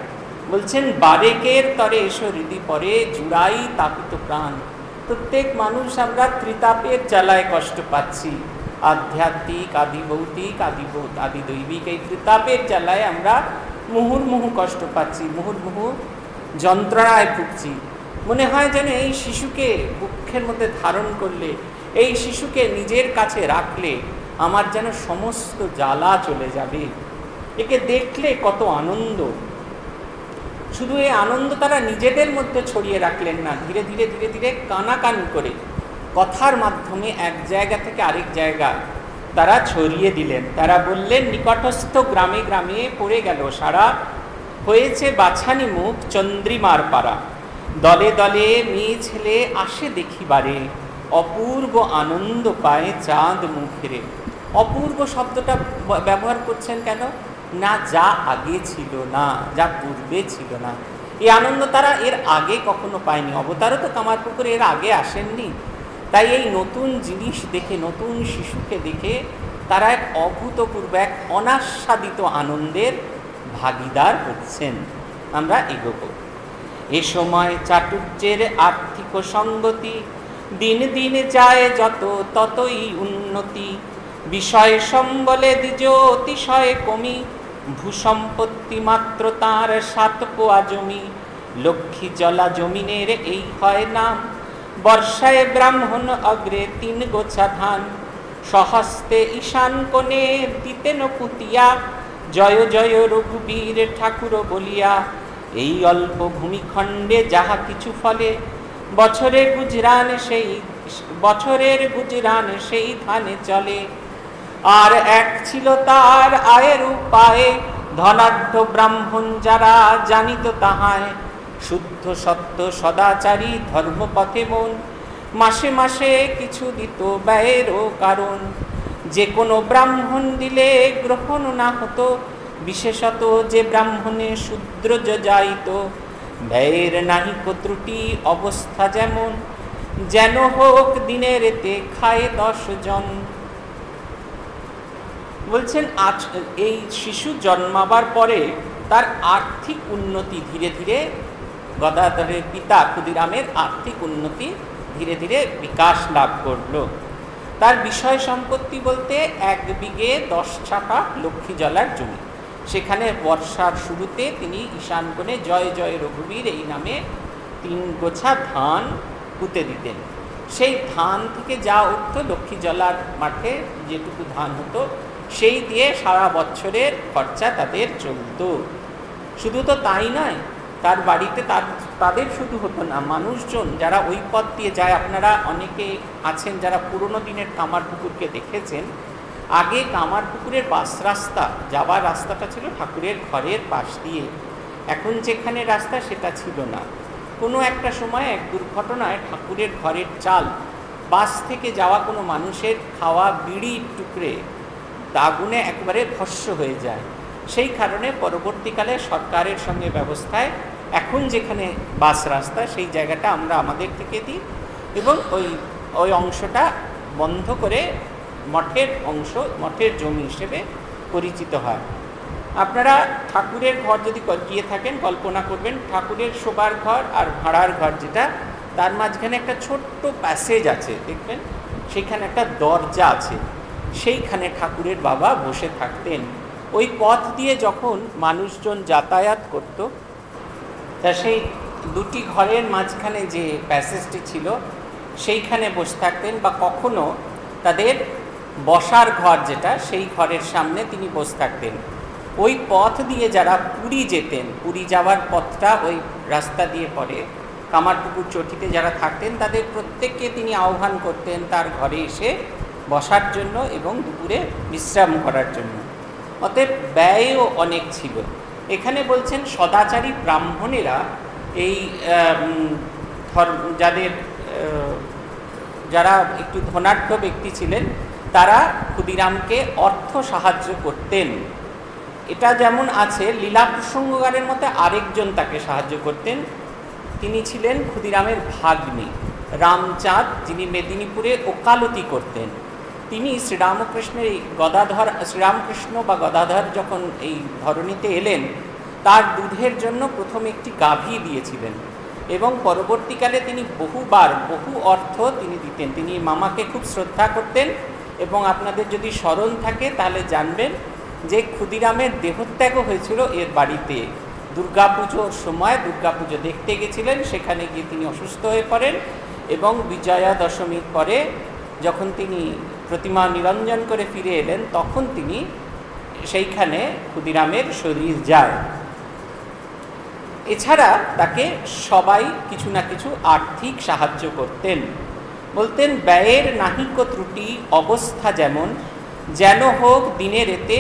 বলছেন, বারেকের তরে সরিদি পরে জুড়াই তাপিত প্রাণ। প্রত্যেক মানুষ আমরা ত্রিতাপের জ্বালায় কষ্ট পাচ্ছি। আধ্যাত্মিক, আদি ভৌতিক, আদি দৈবিক, এই ত্রিতাপের জ্বালায় আমরা মুহুর্মুহু কষ্ট পাচ্ছি, মুহুর্মুহু যন্ত্রণায় ভুগছি। মনে হয় যেন এই শিশুকে বুকের মধ্যে ধারণ করলে, এই শিশুকে নিজের কাছে রাখলে আমার যেন সমস্ত জ্বালা চলে যাবে। একে দেখলে কত আনন্দ। শুধু এই আনন্দ তারা নিজেদের মধ্যে ছড়িয়ে রাখলেন না, ধীরে ধীরে ধীরে ধীরে কানাকানি করে কথার মাধ্যমে এক জায়গা থেকে আরেক জায়গা তারা ছড়িয়ে দিলেন। তারা বললেন, নিকটস্থ গ্রামে গ্রামে পড়ে গেল সারা, হয়েছে বাছানি মুখ চন্দ্রিমার পাড়া। দলে দলে মেয়ে ছেলে আসে দেখিবারে, অপূর্ব আনন্দ পায় চাঁদ মুখেরে। অপূর্ব শব্দটা ব্যবহার করছেন কেন না? যা আগে ছিল না, যা পূর্বে ছিল না, এই আনন্দ তারা এর আগে কখনো পায়নি। অবতারও তো কামারপুকুরে এর আগে আসেননি। তাই এই নতুন জিনিস দেখে, নতুন শিশুকে দেখে তারা এক অভূতপূর্ব, এক অনাস্বাদিত আনন্দের ভাগিদার হচ্ছেন। আমরা এগোব। এ সময় চাটুর্যের আর্থিক সঙ্গতি, দিন দিন যায় যত ততই উন্নতি। বিষয় সম্বলে দ্বিজ অতিশয় কমি, ভূসম্পত্তি মাত্র তাঁর 7 পোয়া জমি। লক্ষ্মী জলা জমিনের এই হয় নাম, বর্ষায় ব্রাহ্মণ অগ্রে 3 গোছা ধান। সহস্তে ঈশান কোণে দিতেন পুতিয়া, জয় জয় রঘুবীর ঠাকুর বলিয়া। এই অল্প ভূমিখণ্ডে যাহা কিছু ফলে, বছরের গুজরান সেই ধানে চলে। আর এক ছিল তার আয়ের উপায়ে, ধনাঢ্য ব্রাহ্মণ যারা জানিত তাহায়। শুদ্ধ সত্য সদাচারী ধর্মপথে মন, মাসে মাসে কিছু দিত ব্যয়েরও কারণ। যে কোনো ব্রাহ্মণ দিলে গ্রহণ না হতো, বিশেষত যে ব্রাহ্মণে শূদ্র যাইত। ব্যয়ের নাহিক ত্রুটি অবস্থা যেমন, যেন হোক দিনের এতে খায় 10 জন। বলছেন, এই শিশু জন্মাবার পরে তার আর্থিক উন্নতি ধীরে ধীরে, গদাধরের পিতা ক্ষুদিরামের আর্থিক উন্নতি ধীরে ধীরে বিকাশ লাভ করল। তার বিষয় সম্পত্তি বলতে 1 বিঘে 10 ছাপা লক্ষ্মী জলার জমি। সেখানে বর্ষার শুরুতে তিনি ঈশান কোণে জয় জয় রঘুবীর এই নামে 3 গোছা ধান পুঁতে দিতেন। সেই ধান থেকে যা উঠত লক্ষ্মী জলার মাঠে যেটুকু ধান হতো, সেই দিয়ে সারা বছরের খরচা তাদের চলত। শুধু তো তাই নয়, তার বাড়িতে তার তাদের শুধু হতো না, মানুষজন যারা ওই পথ দিয়ে যায়, আপনারা অনেকে আছেন যারা পুরনো দিনের কামারপুকুরকে দেখেছেন। আগে কামারপুকুরের বাস রাস্তা যাওয়ার রাস্তাটা ছিল ঠাকুরের ঘরের পাশ দিয়ে, এখন যেখানে রাস্তা সেটা ছিল না। কোনো একটা সময় এক দুর্ঘটনায় ঠাকুরের ঘরের চাল বাস থেকে যাওয়া কোনো মানুষের খাওয়া বিড়ির টুকরে আগুনে একবারে ভস্ম হয়ে যায়। সেই কারণে পরবর্তীকালে সরকারের সঙ্গে ব্যবস্থায় এখন যেখানে বাস রাস্তা সেই জায়গাটা আমরা আমাদের থেকে দিই এবং ওই অংশটা বন্ধ করে মঠের অংশ, মঠের জমি হিসেবে পরিচিত হয়। আপনারা ঠাকুরের ঘর যদি গিয়ে থাকেন, কল্পনা করবেন ঠাকুরের শোবার ঘর আর ভাড়ার ঘর যেটা, তার মাঝখানে একটা ছোট্ট প্যাসেজ আছে, দেখবেন সেখানে একটা দরজা আছে, সেইখানে ঠাকুরের বাবা বসে থাকতেন। ওই পথ দিয়ে যখন মানুষজন যাতায়াত করত, তা সেই দুটি ঘরের মাঝখানে যে প্যাসেজটি ছিল সেইখানে বসে থাকতেন, বা কখনো তাদের বসার ঘর যেটা, সেই ঘরের সামনে তিনি বসে থাকতেন। ওই পথ দিয়ে যারা পুরী যেতেন, পুরী যাওয়ার পথটা ওই রাস্তা দিয়ে পড়ে, কামারপুকুর চটিতে যারা থাকতেন তাদের প্রত্যেককে তিনি আহ্বান করতেন তার ঘরে এসে বসার জন্য এবং দুপুরে বিশ্রাম করার জন্য। অতএব ব্যয়ও অনেক ছিল। এখানে বলছেন সদাচারী ব্রাহ্মণেরা এই যারা একটু ধনাঢ্য ব্যক্তি ছিলেন তারা ক্ষুদিরামকে অর্থ সাহায্য করতেন। এটা যেমন আছে, লীলা প্রসঙ্গকারের মতে আরেকজন তাকে সাহায্য করতেন, তিনি ছিলেন ক্ষুদিরামের ভাগ্নে রামচাঁদ, যিনি মেদিনীপুরে ওকালতি করতেন। তিনি শ্রীরামকৃষ্ণের এই শ্রীরামকৃষ্ণ বা গদাধর যখন এই ধরণীতে এলেন, তার দুধের জন্য প্রথমে একটি গাভী দিয়েছিলেন এবং পরবর্তীকালে তিনি বহু অর্থ তিনি দিতেন। তিনি মামাকে খুব শ্রদ্ধা করতেন এবং আপনাদের যদি স্মরণ থাকে তাহলে জানবেন যে ক্ষুদিরামের দেহত্যাগও হয়েছিল এর বাড়িতে। দুর্গাপুজোর সময় দুর্গাপুজো দেখতে গেছিলেন, সেখানে গিয়ে তিনি অসুস্থ হয়ে পড়েন এবং বিজয়া দশমীর পরে যখন তিনি প্রতিমা নিরঞ্জন করে ফিরে এলেন তখন তিনি সেইখানে ক্ষুদিরামের শরীর যায়। এছাড়া তাকে সবাই কিছু না কিছু আর্থিক সাহায্য করতেন। বলতেন ব্যয়ের নাহিক ত্রুটি অবস্থা যেমন, যেন হোক দিনের এতে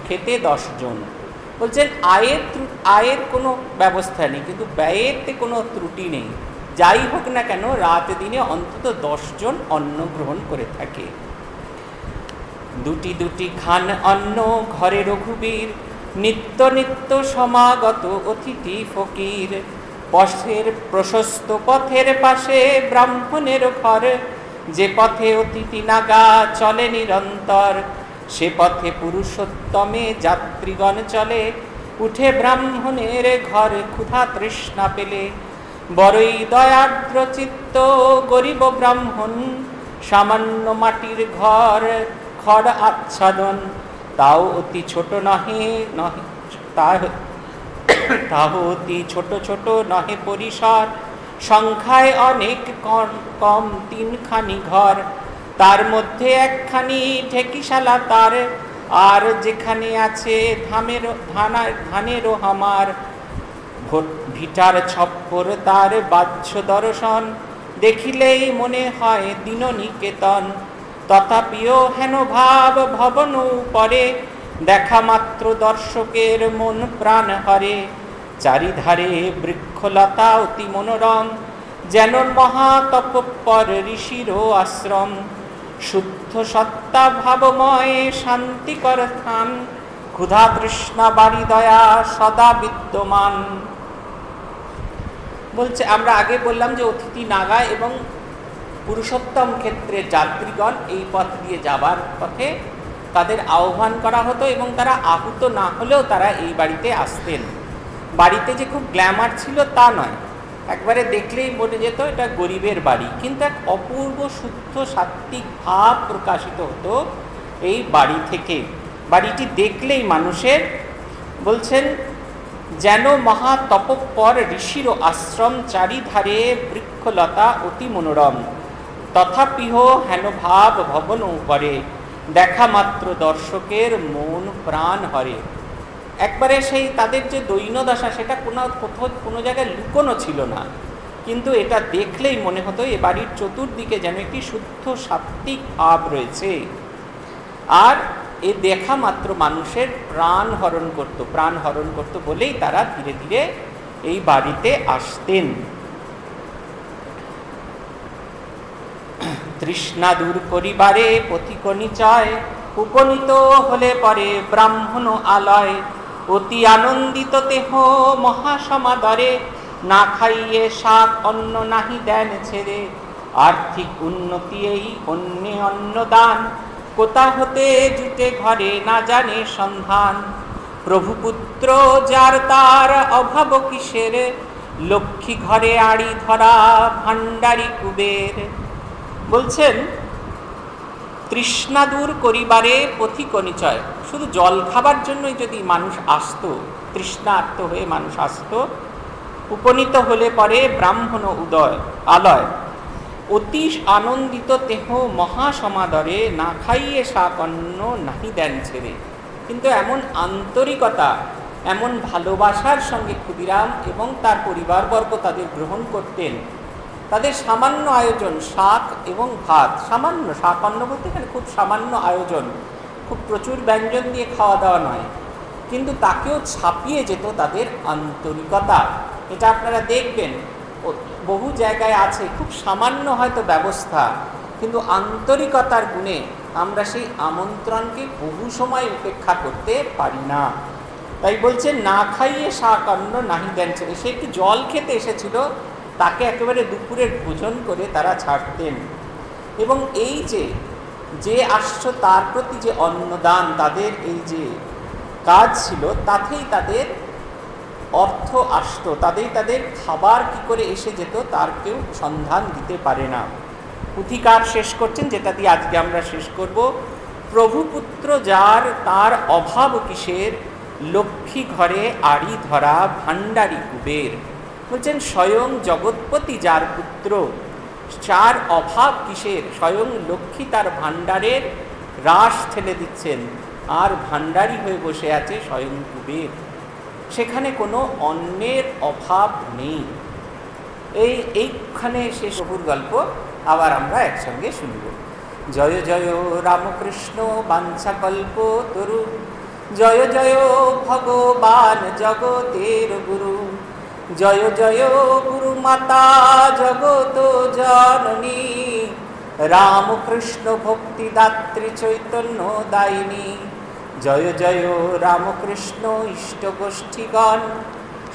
খেতে 10 জন। বলছেন আয়ের কোনো ব্যবস্থা নেই, কিন্তু ব্যয়েতে কোনো ত্রুটি নেই। যাই হোক না কেন রাত দিনে অন্তত 10 জন অন্ন গ্রহণ করে থাকে। দুটি খান অন্ন ঘরে রঘুবীর, নিত্য নিত্য সমাগত অতিথি ফকির। পথের প্রশস্ত পথের পাশে ব্রাহ্মণের ঘর, যে পথে অতিথি নাগা চলে নিরন্তর, সে পথে পুরুষোত্তমে যাত্রীগণ চলে। উঠে ব্রাহ্মণের ঘর ক্ষুধা তৃষ্ণা পেলে, বড়ই দয়ার্দ্র চিত্ত গরিব ব্রাহ্মণ। সামান্য মাটির ঘর খড় আচ্ছাদন, তাও অতি ছোট নহে তাও অতি ছোট ছোট নহে পরিসর। সংখ্যায় অনেক কম 3খানি ঘর, তার মধ্যে 1খানি ঢেকিশালা তার। আর যেখানে আছে ধানেরও হামার, ভিটার ছপ্পর তার বাহ্য দর্শন। দেখিলেই মনে হয় দীননিকেতন, তথাপিও হেন ভাব ভবন পরে। দেখা মাত্র দর্শকের মন প্রাণ হরে, চারিধারে বৃক্ষলতা অতি মনোরম। যেন মহাতপস্বর ঋষির আশ্রম, শুদ্ধ সত্তা ভাবময় শান্তিকর স্থান। ক্ষুধা তৃষ্ণা বাড়ি দয়া সদা বিদ্যমান। বলছে আমরা আগে বললাম যে অতিথি নাগা এবং পুরুষোত্তম ক্ষেত্রের যাত্রীগণ এই পথ দিয়ে যাবার পথে তাদের আহ্বান করা হতো এবং তারা আহুত না হলেও তারা এই বাড়িতে আসতেন। বাড়িতে যে খুব গ্ল্যামার ছিল তা নয়, একবারে দেখলেই মনে যেত এটা গরিবের বাড়ি, কিন্তু এক অপূর্ব শুদ্ধ সাত্ত্বিক ভাব প্রকাশিত হতো এই বাড়ি থেকে। বাড়িটি দেখলেই মানুষের, বলছেন যেন মহাতপস্বর ঋষির আশ্রম, চারিধারে বৃক্ষলতা অতি মনোরম। তথাপিহ হেন ভাব ভবন উপরে, দেখা মাত্র দর্শকের মন প্রাণ হরে। একবারে সেই তাদের যে দৈন্যদশা সেটা কোনো জায়গায় লুকোনো ছিল না, কিন্তু এটা দেখলেই মনে হতো এ বাড়ির চতুর্দিকে যেন একটি শুদ্ধ সাত্ত্বিক ভাব রয়েছে। আর এ দেখা মাত্র মানুষের প্রাণ হরণ করত বলেই তারা ধীরে ধীরে এই বাড়িতে আসতেন। তৃষ্ণা দূর করিবারে পথিক নিচয়, উপনীত হলে পরে ব্রাহ্মণ আলয়। অতি আনন্দিত দেহ মহাসমাদরে, না খাইয়ে শাক অন্ন নাহি দেন ছেড়ে। আর্থিক উন্নতি এই অন্যে অন্নদান, কোথা হতে জুটে ঘরে না জানে সন্ধান। প্রভুপুত্র যার তার অভাব কিসের, লক্ষ্মী ঘরে আড়ি ধরা ভাণ্ডারি কুবের। বলছেন তৃষ্ণা দূর করিবারে পথিক নিচয়, শুধু জল খাবার জন্যই যদি মানুষ আসতো, তৃষ্ণার্ত হয়ে মানুষ আসতো, উপনীত হলে পরে ব্রাহ্মণ আলয়। অতি আনন্দিত দেহ মহাসমাদরে, না খাইয়ে শাক অন্ন নাহি দেন ছেড়ে। কিন্তু এমন আন্তরিকতা, এমন ভালোবাসার সঙ্গে ক্ষুদিরাম এবং তার পরিবারবর্গ তাদের গ্রহণ করতেন। তাদের সামান্য আয়োজন শাক এবং ভাত, সামান্য শাক অন্ন বলতে এখানে খুব সামান্য আয়োজন, খুব প্রচুর ব্যঞ্জন দিয়ে খাওয়া দাওয়া নয়, কিন্তু তাকেও ছাপিয়ে যেত তাদের আন্তরিকতা। এটা আপনারা দেখবেন বহু জায়গায় আছে, খুব সামান্য হয়তো ব্যবস্থা, কিন্তু আন্তরিকতার গুণে আমরা সেই আমন্ত্রণকে বহু সময় উপেক্ষা করতে পারি না। তাই বলছে না খাইয়ে শাক অন্ন নাহি দেন ছেড়ে। সে একটু জল খেতে এসেছিল, তাকে একেবারে দুপুরের ভোজন করে তারা ছাড়তেন। এবং এই যে আসছে তার প্রতি যে অন্নদান, তাদের এই যে কাজ ছিল, তাতেই তাদের অর্থ আসতো, তাদের খাবার কি করে এসে যেত তার কেউ সন্ধান দিতে পারে না। পুথিকার শেষ করছেন, যেটা দিয়ে আজকে আমরা শেষ করব। প্রভুপুত্র যার তার অভাব কিসের, লক্ষ্মী ঘরে আড়ি ধরা ভাণ্ডারি কুবের। বলছেন স্বয়ং জগৎপতি যার পুত্র, যার অভাব কিসের, স্বয়ং লক্ষ্মী তার ভাণ্ডারের রাশ ঠেলে দিচ্ছেন, আর ভাণ্ডারি হয়ে বসে আছে স্বয়ং কুবের। সেখানে কোনো অন্যের অভাব নেই। এইখানে শেষ প্রভুর গল্প আবার আমরা একসঙ্গে শুনব। জয় জয় রামকৃষ্ণ বাঞ্ছাকল্প তরু, জয় জয় ভগবান জগতের গুরু, জয় জয় গুরু মাতা জগত জননী, রামকৃষ্ণ ভক্তিদাত্রী চৈতন্য দায়িনী। জয় জয় রামকৃষ্ণ ইষ্ট গোষ্ঠীগণ,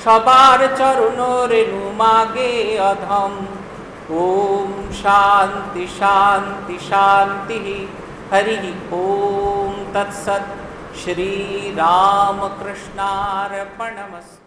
সবার চরণ রেণু মাগে অধম। ওম শান্তি শান্তি শান্তি, হরি ওম তৎসৎ। শ্রী রামকৃষ্ণার্পণমস্তু।